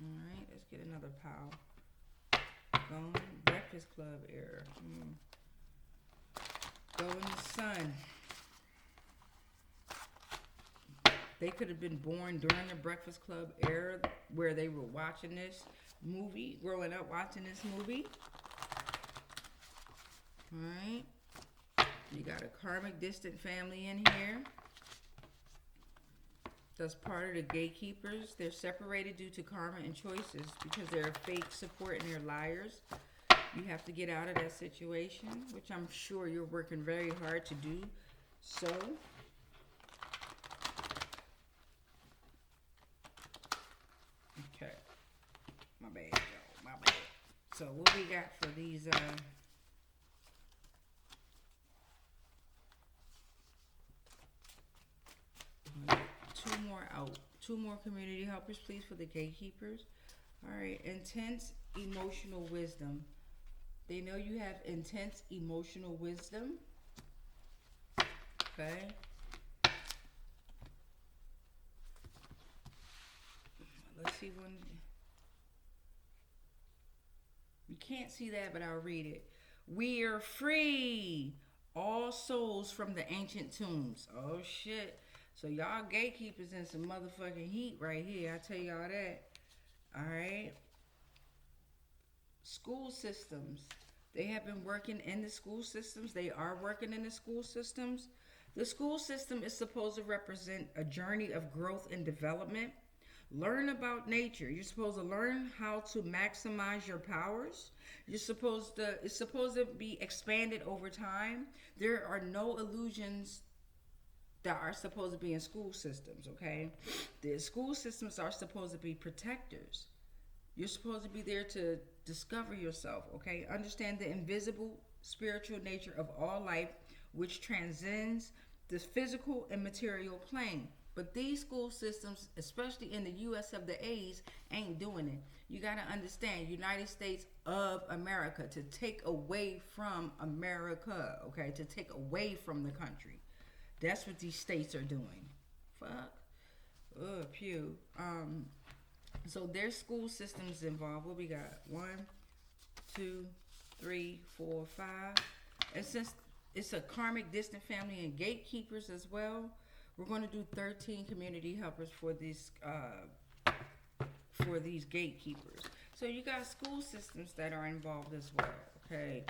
right, let's get another pile going. Breakfast Club era. Go in the sun. They could have been born during the Breakfast Club era where they were watching this movie, growing up watching this movie. All right. You got a karmic distant family in here. That's part of the gatekeepers. They're separated due to karma and choices because they're fake support and they're liars. You have to get out of that situation, which I'm sure you're working very hard to do. So, okay. My bad, y'all. My bad. So what we got for these two more community helpers, please, for the gatekeepers. All right, intense emotional wisdom. They know you have intense emotional wisdom. Okay. Let's see one. You can't see that, but I'll read it. We are free. All souls from the ancient tombs. Oh, shit. So y'all gatekeepers in some motherfucking heat right here. I tell y'all that. All right. School systems. They have been working in the school systems. They are working in the school systems The school system is supposed to represent a journey of growth and development. Learn about nature. You're supposed to learn how to maximize your powers. It's supposed to be expanded over time. There are no illusions that are supposed to be in school systems, okay? The school systems are supposed to be protectors. You're supposed to be there to discover yourself, okay? Understand the invisible spiritual nature of all life, which transcends the physical and material plane. But these school systems, especially in the US of the A's, ain't doing it. You got to understand, United States of America, to take away from America, okay? To take away from the country. That's what these states are doing. Fuck. Pew. So there's school systems involved. What we got? 1, 2, 3, 4, 5. And since it's a karmic distant family and gatekeepers as well, we're going to do 13 community helpers for these gatekeepers. So you got school systems that are involved as well, okay?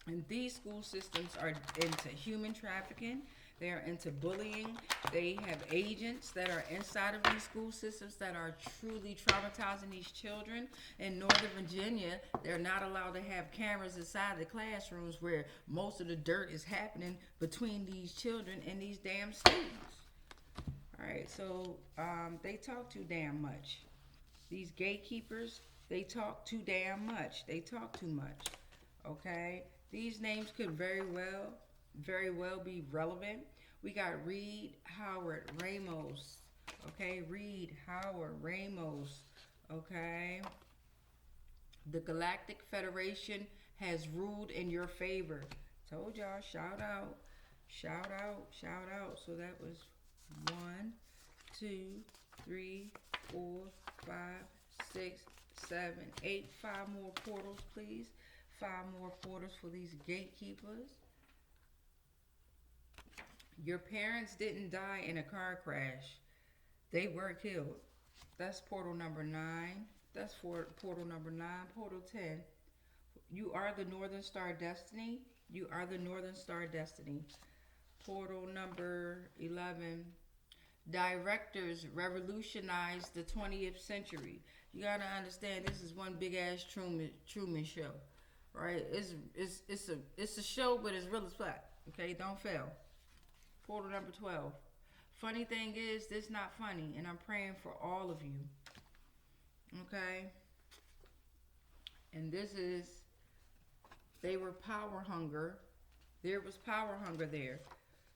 And these school systems are into human trafficking. They are into bullying. They have agents that are inside of these school systems that are truly traumatizing these children. In Northern Virginia, they're not allowed to have cameras inside the classrooms where most of the dirt is happening between these children and these damn students. All right, so they talk too damn much. These gatekeepers, they talk too damn much. They talk too much, okay? These names could very well be relevant. We got Reed, Howard, Ramos. Okay, Reed, Howard, Ramos. Okay. The Galactic Federation has ruled in your favor. Told y'all, shout out, shout out, shout out. So that was 1, 2, 3, 4, 5, 6, 7, 8. 5 more portals, please. 5 more portals for these gatekeepers. Your parents didn't die in a car crash. They were killed. That's portal number 9. That's for portal number 9. Portal 10. You are the Northern Star Destiny. You are the Northern Star Destiny. Portal number 11. Directors revolutionized the 20th century. You gotta understand, this is one big ass Truman show, right? It's a show, but it's real as fuck. Okay, don't fail. Portal number 12. Funny thing is, this not funny, and I'm praying for all of you. Okay? And this is, they were power hunger. There was power hunger there.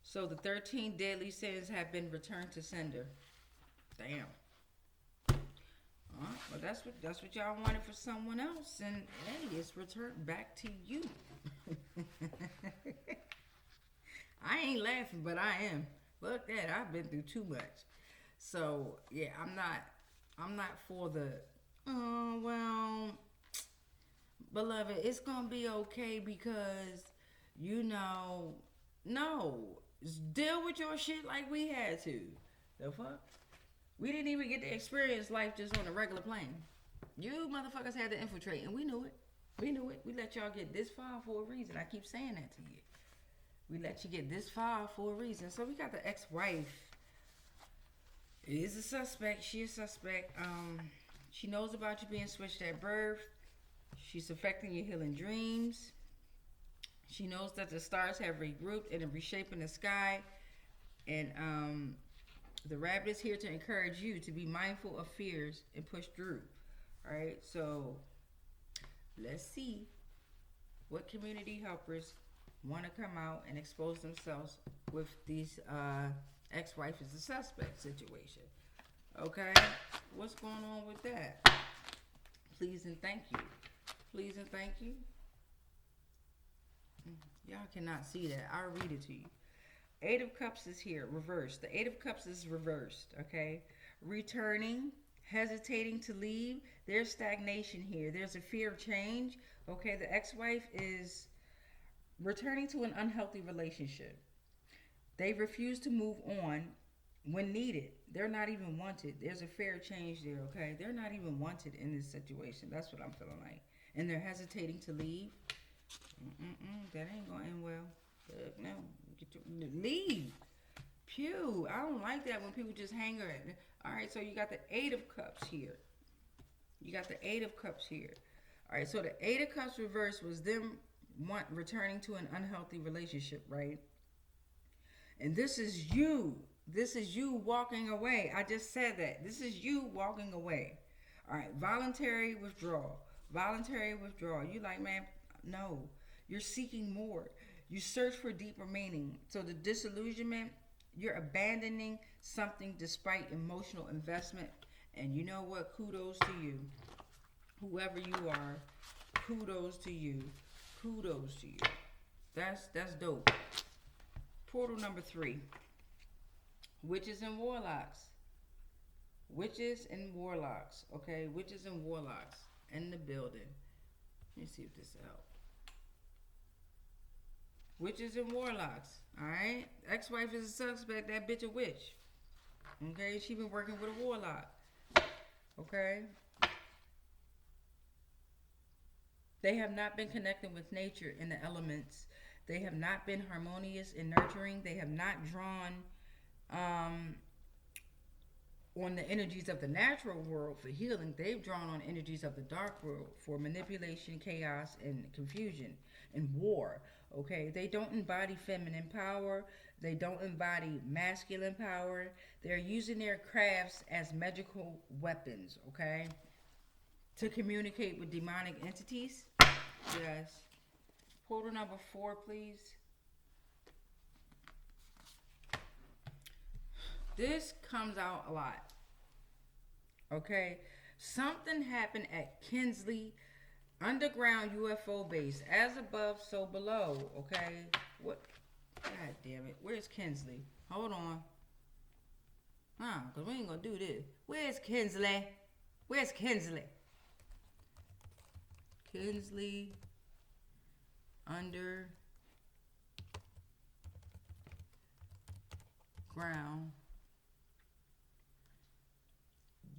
So the 13 deadly sins have been returned to sender. Damn. Well, that's what y'all wanted for someone else, and hey, it's returned back to you. I ain't laughing, but I am. Look that, I've been through too much. So yeah, I'm not for the beloved, it's gonna be okay because no, deal with your shit like we had to. The fuck? We didn't even get to experience life just on a regular plane. You motherfuckers had to infiltrate, and we knew it. We let y'all get this far for a reason. I keep saying that to you. We let you get this far for a reason. So we got the ex-wife. Is a suspect. She a suspect. She knows about you being switched at birth. She's affecting your healing dreams. She knows that the stars have regrouped and are reshaping the sky. And the rabbit is here to encourage you to be mindful of fears and push through. All right, so let's see what community helpers want to come out and expose themselves with these ex-wife is a suspect situation. Okay, what's going on with that? Please and thank you. Please and thank you. Y'all cannot see that. I'll read it to you. 8 of Cups is here, reversed. The 8 of Cups is reversed, okay? Returning, hesitating to leave. There's stagnation here. There's a fear of change, okay? The ex-wife is returning to an unhealthy relationship. They refuse to move on when needed. They're not even wanted. There's a fair change there, okay? They're not even wanted in this situation. That's what I'm feeling like. And they're hesitating to leave. That ain't going to end well. No, Leave. Pew. I don't like that when people just hang around. All right, so you got the Eight of Cups here. You got the Eight of Cups here. All right, so the Eight of Cups reverse was them returning to an unhealthy relationship, right? And this is you. This is you walking away. I just said that. This is you walking away. All right, voluntary withdrawal. Voluntary withdrawal. You like, man, no. You're seeking more. You search for deeper meaning. So the disillusionment, you're abandoning something despite emotional investment. And you know what? Kudos to you. Whoever you are, kudos to you. Kudos to you. That's dope. Portal number 3. Witches and warlocks. Witches and warlocks. Okay, witches and warlocks in the building. Let me see if this helps. Witches and warlocks. Alright? Ex-wife is a suspect. That bitch a witch. Okay? She been working with a warlock. Okay? They have not been connecting with nature and the elements. They have not been harmonious and nurturing. They have not drawn on the energies of the natural world for healing. They've drawn on energies of the dark world for manipulation, chaos, and confusion and war. Okay, they don't embody feminine power. They don't embody masculine power. They're using their crafts as magical weapons, okay, to communicate with demonic entities. Yes. Portal number 4, please. This comes out a lot. Okay, something happened at Kinsley underground UFO base. As above, so below. Okay, what? God damn it! Where's Kinsley? Hold on. Cause we ain't gonna do this. Where's Kinsley? Where's Kinsley? Kinsley underground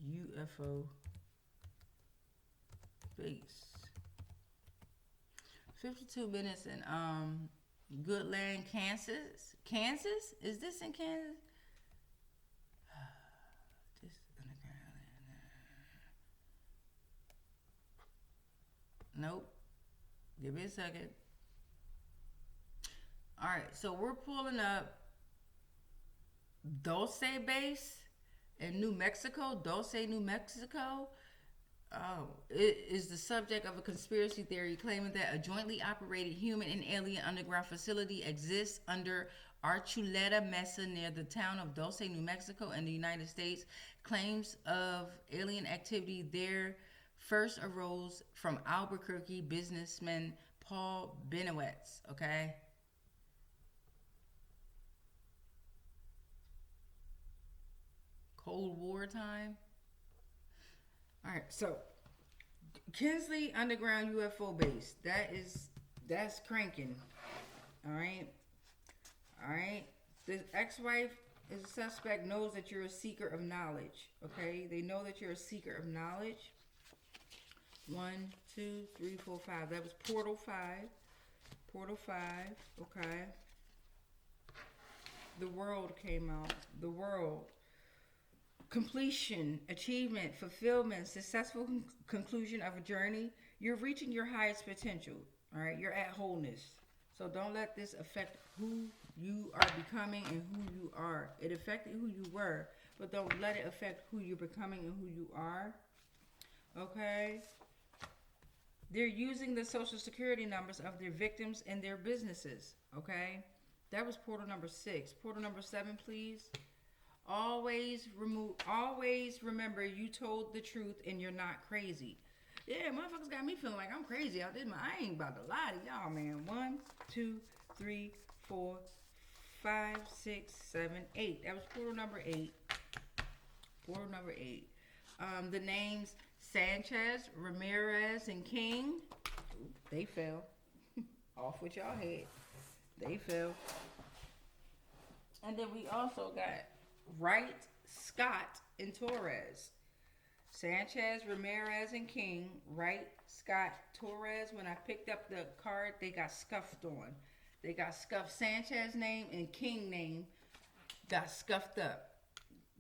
UFO base. 52 minutes in Goodland, Kansas. Kansas? Is this in Kansas? This underground. Nope. Give me a second. All right, so we're pulling up Dulce base in New Mexico. Dulce, New Mexico. It is the subject of a conspiracy theory claiming that a jointly operated human and alien underground facility exists under Archuleta Mesa near the town of Dulce, New Mexico in the United States. Claims of alien activity there first arose from Albuquerque businessman Paul Benowitz, okay? Cold War time. All right, so Kinsley underground UFO base. That's cranking. All right. The ex-wife is a suspect, knows that you're a seeker of knowledge. Okay, they know that you're a seeker of knowledge. 1, 2, 3, 4, 5. That was portal 5. Portal 5. Okay. The world came out. The world. Completion, achievement, fulfillment, successful conclusion of a journey. You're reaching your highest potential. All right, you're at wholeness. So don't let this affect who you are becoming and who you are. It affected who you were, but don't let it affect who you're becoming and who you are. Okay? They're using the social security numbers of their victims and their businesses. Okay? That was portal number 6. Portal number 7, please. Always remember you told the truth and you're not crazy. Yeah, motherfuckers got me feeling like I'm crazy out there. I ain't about to lie to y'all, man. 1, 2, 3, 4, 5, 6, 7, 8. That was portal number 8. Portal number 8. The names Sanchez, Ramirez, and King. Ooh, they fell. Off with y'all head. They fell. And then we also got Wright, Scott, and Torres. Sanchez, Ramirez, and King. Wright, Scott, Torres. When I picked up the card, they got scuffed on. They got scuffed. Sanchez name and King name got scuffed up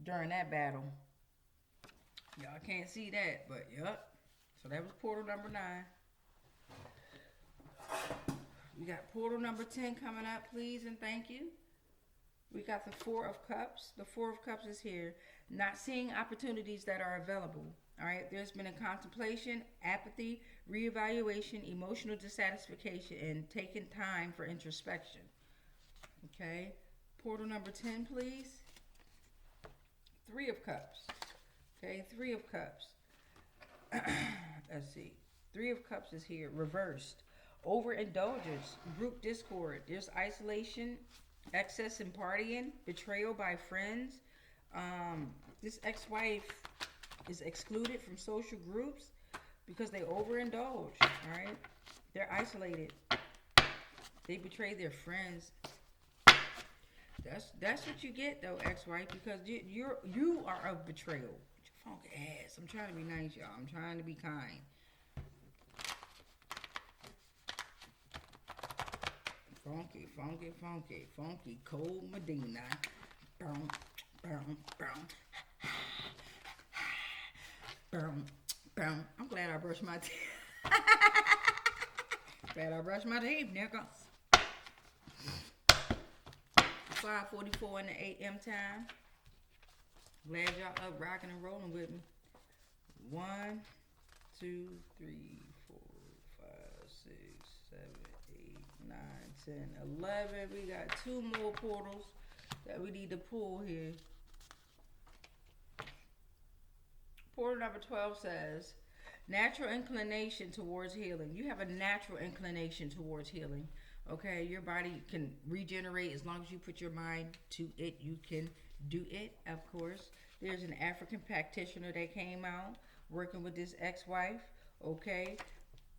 during that battle. Y'all can't see that, but yep. So that was portal number 9. We got portal number 10 coming up, please and thank you. We got the 4 of Cups. The 4 of Cups is here. Not seeing opportunities that are available. All right. There's been a contemplation, apathy, reevaluation, emotional dissatisfaction, and taking time for introspection. Okay. Portal number 10, please. 3 of Cups. Okay. 3 of Cups. Let's see. 3 of Cups is here. Reversed. Overindulgence. Group discord. There's isolation. Excess in partying, betrayal by friends. This ex-wife is excluded from social groups because they overindulge. All right, they're isolated. They betray their friends. That's what you get though, ex-wife, because you are of betrayal. Your funky ass. I'm trying to be nice, y'all. I'm trying to be kind. Funky, funky, funky, funky, cold Medina. Boom, boom, boom. Boom, boom. I'm glad I brushed my teeth. Glad I brushed my teeth, nigga. 5:44 in the a.m. time. Glad y'all up rocking and rolling with me. 1, 2, 3, 4, 5, 6, 7, 8, 9, 10, 11. We got 2 more portals that we need to pull here. Portal number 12 says, natural inclination towards healing. You have a natural inclination towards healing. Okay, your body can regenerate as long as you put your mind to it. You can do it, of course. There's an African practitioner that came out working with this ex-wife. Okay,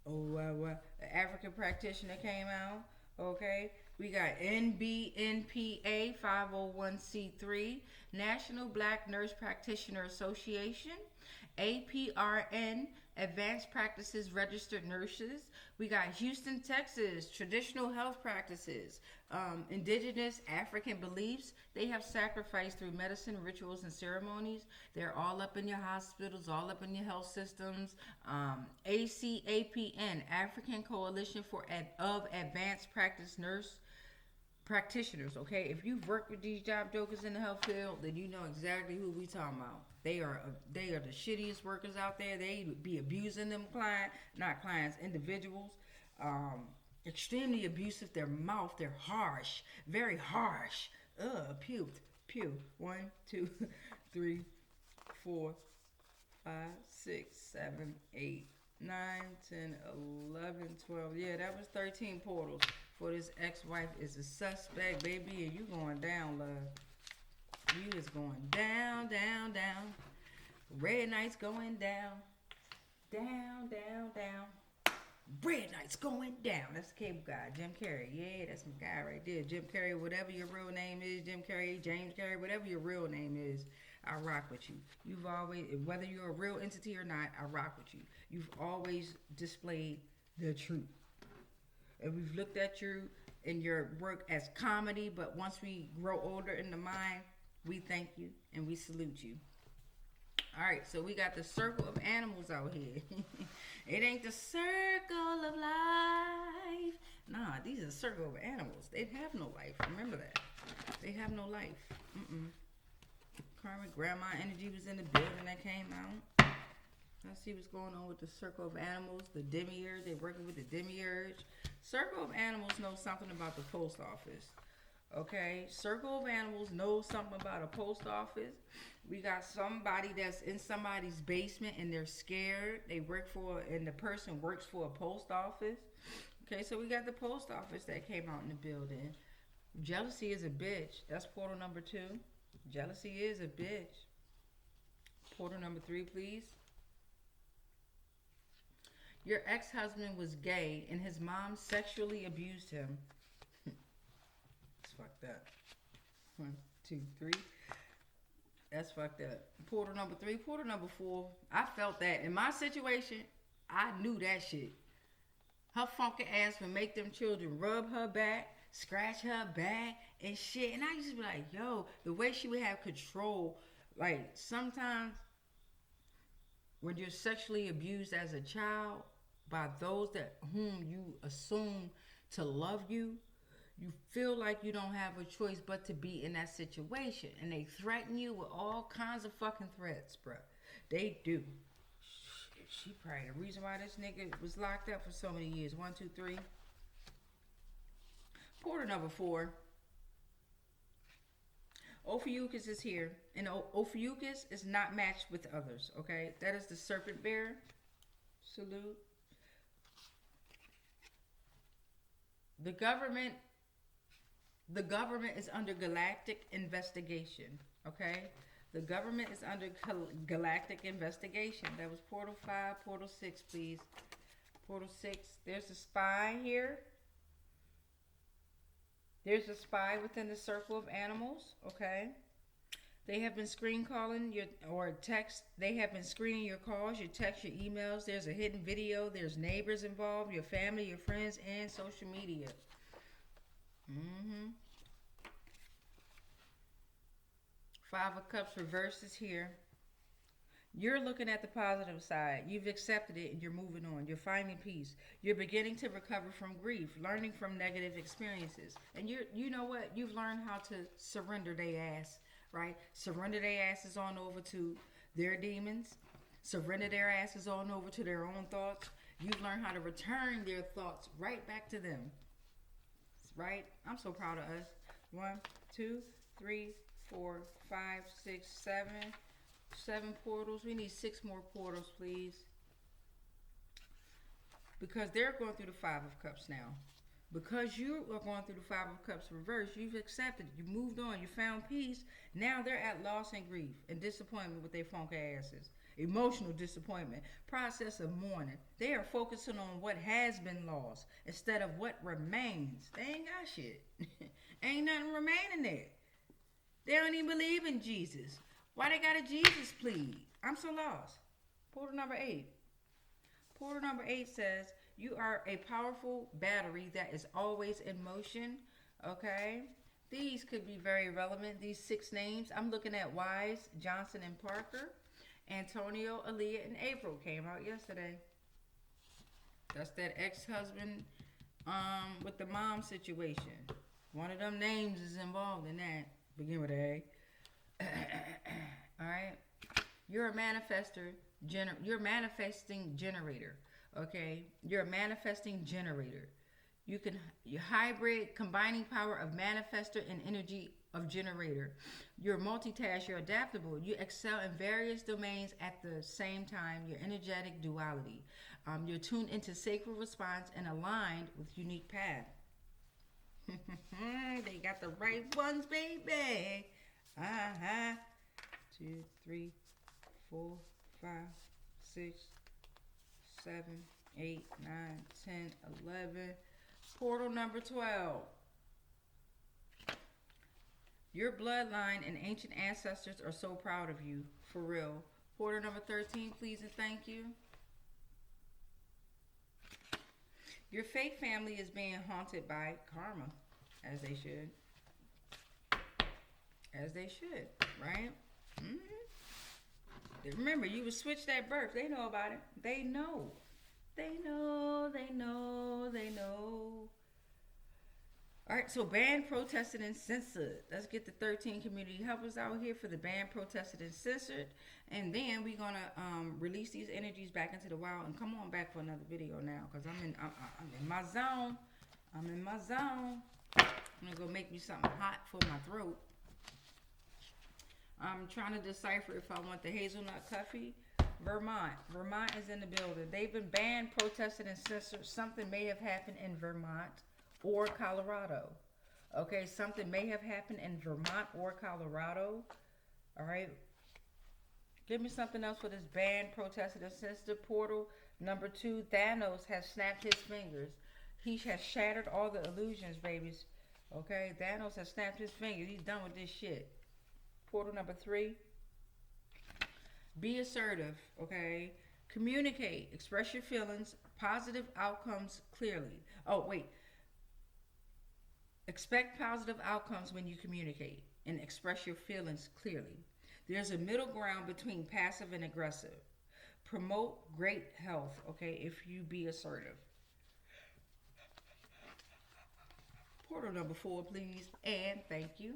the African practitioner came out. Okay, we got NBNPA 501c3, National Black Nurse Practitioner Association, APRN, Advanced Practices Registered Nurses. We got Houston, Texas, Traditional Health Practices, Indigenous African Beliefs. They have sacrificed through medicine, rituals, and ceremonies. They're all up in your hospitals, all up in your health systems. ACAPN, African Coalition of Advanced Practice Nurse Practitioners. Okay, if you've worked with these job jokers in the health field, then you know exactly who we talking about. They are the shittiest workers out there. They be abusing them individuals. Extremely abusive. Their mouth, they're harsh, very harsh. Pew. 1, 2, 3, 4, 5, 6, 7, 8, 9, 10, 11, 12. Yeah, that was 13 portals for this ex-wife is a suspect, baby, and you going down, love. You is going down, down, down. Red Knight's going down. Down, down, down. Red Knight's going down. That's the cable guy, Jim Carrey. Yeah, that's my guy right there. Jim Carrey, whatever your real name is, Jim Carrey, James Carrey, whatever your real name is, I rock with you. You've always, whether you're a real entity or not, I rock with you. You've always displayed the truth. And we've looked at you and your work as comedy, but once we grow older in the mind, we thank you and we salute you. All right, so we got the circle of animals out here. It ain't the circle of life. Nah, these are circle of animals. They have no life. Remember that. They have no life. Karmic grandma energy was in the building that came out. Let's see what's going on with the circle of animals. The demiurge. They're working with the demiurge. Circle of animals know something about the post office. Okay, circle of animals knows something about a post office. We got somebody that's in somebody's basement and they're scared. They work for, and the person works for a post office. Okay, so we got the post office that came out in the building. Jealousy is a bitch. That's portal number 2. Jealousy is a bitch. Portal number 3, please. Your ex-husband was gay and his mom sexually abused him. Fucked up. 1, 2, 3. That's fucked up. Portal number 3. Portal number 4. I felt that in my situation. I knew that shit. Her funky ass would make them children rub her back, scratch her back and shit. And I used to be like, yo, the way she would have control. Like, sometimes when you're sexually abused as a child by those that whom you assume to love you, you feel like you don't have a choice but to be in that situation. And they threaten you with all kinds of fucking threats, bro. They do. She probably the reason why this nigga was locked up for so many years. 1, 2, 3. Portal number 4. Ophiuchus is here. And Ophiuchus is not matched with others, okay? That is the serpent bearer. Salute. The government is under galactic investigation, okay? The government is under galactic investigation. That was Portal 5, Portal 6, please. Portal 6. There's a spy here. There's a spy within the circle of animals, okay? They have been screen calling your or text. They have been screening your calls, your texts, your emails. There's a hidden video. There's neighbors involved, your family, your friends, and social media. Five of Cups reverse is here. You're looking at the positive side. You've accepted it and you're moving on. You're finding peace. You're beginning to recover from grief, learning from negative experiences. And you know what? You've learned how to surrender their ass, right? Surrender their asses on over to their demons. Surrender their asses on over to their own thoughts. You've learned how to return their thoughts right back to them. Right? I'm so proud of us. 1, 2, 3, 4, 5, 6, 7. 7 portals. We need 6 more portals, please. Because they're going through the 5 of Cups now. Because you are going through the 5 of Cups reverse, you've accepted, you moved on, you found peace. Now they're at loss and grief and disappointment with their funk asses. Emotional disappointment. Process of mourning. They are focusing on what has been lost instead of what remains. They ain't got shit. Ain't nothing remaining there. They don't even believe in Jesus. Why they got a Jesus plead? I'm so lost. Portal number 8. Portal number 8 says, you are a powerful battery that is always in motion. Okay? These could be very relevant. These 6 names. I'm looking at Wise, Johnson, and Parker. Antonio, Aaliyah, and April came out yesterday. That's that ex-husband with the mom situation. One of them names is involved in that. Begin with A. Alright? You're a manifester. You're a manifesting generator. Okay? You're a manifesting generator. You hybrid, combining power of manifester and energy of generator. You're multitask, you're adaptable. You excel in various domains at the same time. You're energetic duality. You're tuned into sacred response and aligned with unique path. They got the right ones, baby. 2, 3, 4, 5, 6, 7, 8, 9, 10, 11. Portal number 12. Your bloodline and ancient ancestors are so proud of you, for real. Portal number 13, please and thank you. Your fake family is being haunted by karma, as they should. As they should, right? Remember, you would switch that birth. They know about it. They know. They know. All right, so banned, protested, and censored. Let's get the 13 community helpers out here for the banned, protested, and censored. And then we're going to release these energies back into the wild. And come on back for another video now, because I'm in my zone. I'm in my zone. I'm going to go make me something hot for my throat. I'm trying to decipher if I want the hazelnut coffee. Vermont. Vermont is in the building. They've been banned, protested, and censored. Something may have happened in Vermont or Colorado. Okay, something may have happened in Vermont or Colorado. All right. Give me something else for this banned, protested, and censored. Portal number 2. Thanos has snapped his fingers. He has shattered all the illusions, babies. Okay, Thanos has snapped his fingers. He's done with this shit. Portal number 3. Be assertive, okay? Communicate. Express your feelings. Positive outcomes clearly. Oh, wait. Expect positive outcomes when you communicate and express your feelings clearly. There's a middle ground between passive and aggressive. Promote great health, okay, if you be assertive. Portal number 4, please, and thank you.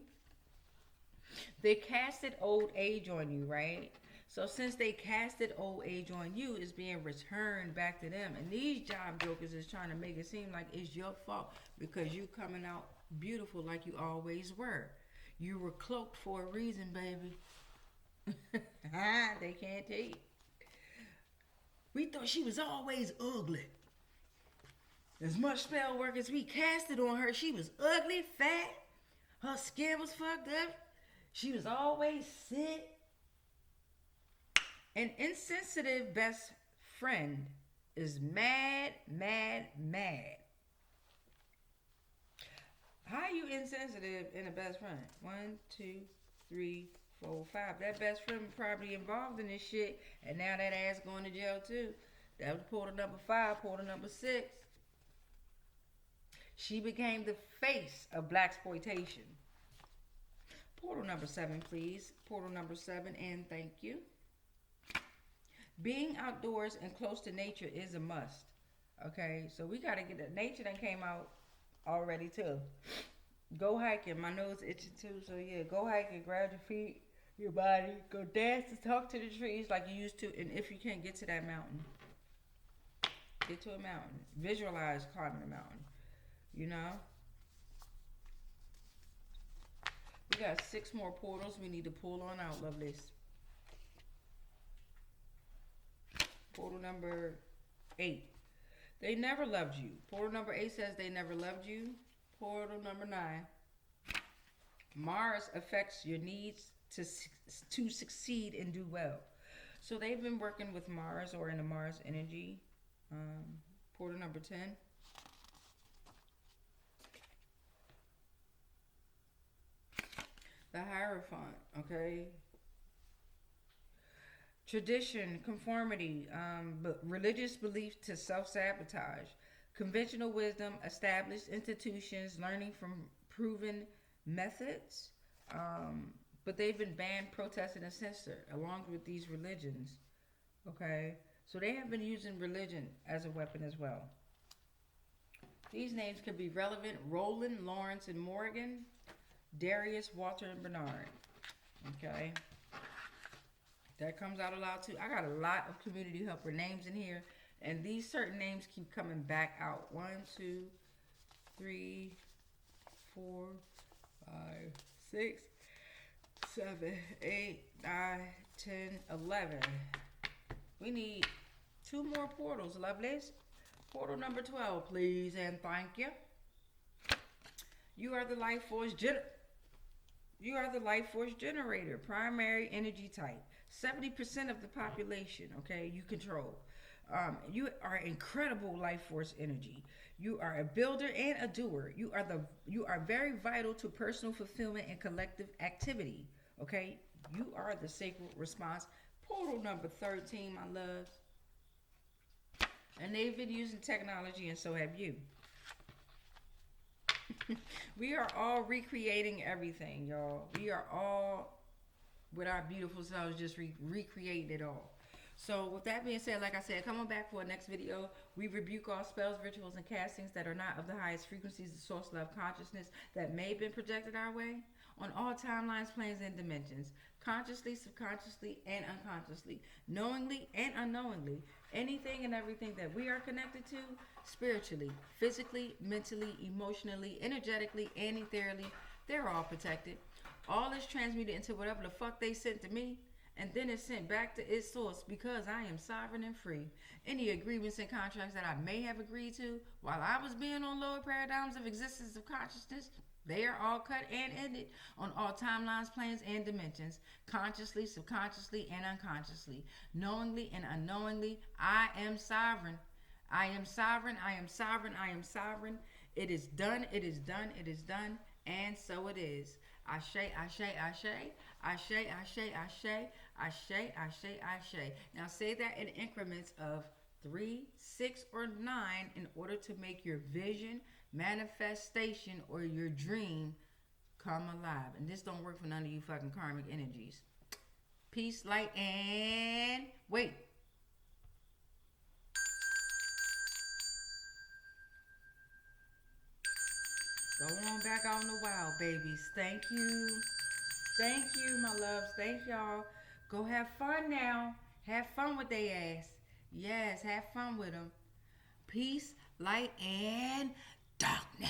They casted old age on you, right? So since they casted old age on you, it's being returned back to them. And these job jokers is trying to make it seem like it's your fault because you coming out beautiful like you always were. You were cloaked for a reason, baby. They can't take it. We thought she was always ugly. As much spell work as we casted on her, she was ugly, fat, her skin was fucked up, she was always sick. An insensitive best friend is mad, mad, mad. How are you insensitive in a best friend? 1, 2, 3, 4, 5. That best friend was probably involved in this shit, and now that ass going to jail too. That was portal number 5, portal number 6. She became the face of blaxploitation. Portal number 7, please. Portal number 7, and thank you. Being outdoors and close to nature is a must. Okay, so we got to get that. Nature that came out already too. Go hiking. My nose itching too, so yeah, go hiking. Grab your feet, your body. Go dance and talk to the trees like you used to. And if you can't get to that mountain, get to a mountain. Visualize climbing a mountain. You know? We got 6 more portals we need to pull on out, lovelies. Portal number 8. They never loved you. Portal number 8 says they never loved you. Portal number 9. Mars affects your needs to succeed and do well. So they've been working with Mars or in the Mars energy. Portal number 10. The Hierophant, okay? Tradition, conformity, religious belief to self-sabotage, conventional wisdom, established institutions, learning from proven methods, but they've been banned, protested, and censored along with these religions, okay? So they have been using religion as a weapon as well. These names could be relevant: Roland, Lawrence, and Morgan, Darius, Walter, and Bernard, okay? That comes out a lot too. I got a lot of community helper names in here, and these certain names keep coming back out. 1, 2, 3, 4, 5, 6, 7, 8, 9, 10, 11. We need 2 more portals, lovelies. Portal number 12, please, and thank you. You are the life force generator, primary energy type. 70% of the population, okay, you control. You are incredible life force energy. You are a builder and a doer. You are very vital to personal fulfillment and collective activity. Okay, you are the sacred response. Portal number 13, my loves. And they've been using technology, and so have you. We are all recreating everything, y'all. We are all, with our beautiful selves, just recreating it all. So with that being said, like I said, coming back for a next video, we rebuke all spells, rituals, and castings that are not of the highest frequencies of source love consciousness that may have been projected our way on all timelines, planes, and dimensions, consciously, subconsciously, and unconsciously, knowingly and unknowingly, anything and everything that we are connected to, spiritually, physically, mentally, emotionally, energetically, and ethereally, they're all protected. All is transmuted into whatever the fuck they sent to me, and then it's sent back to its source because I am sovereign and free. Any agreements and contracts that I may have agreed to while I was being on lower paradigms of existence of consciousness, they are all cut and ended on all timelines, planes, and dimensions, consciously, subconsciously, and unconsciously, knowingly and unknowingly. I am sovereign. I am sovereign. I am sovereign. I am sovereign. It is done. It is done. It is done. And so it is. Ashe, ashe, ashe, ashe, ashe, ashe, ashe, ashe, ashe. Now say that in increments of 3, 6, or 9 in order to make your vision manifestation or your dream come alive. And this don't work for none of you fucking karmic energies. Peace, light, and wait. Go on back out in the wild, babies. Thank you. Thank you, my loves. Thank y'all. Go have fun now. Have fun with they ass. Yes, have fun with them. Peace, light, and darkness.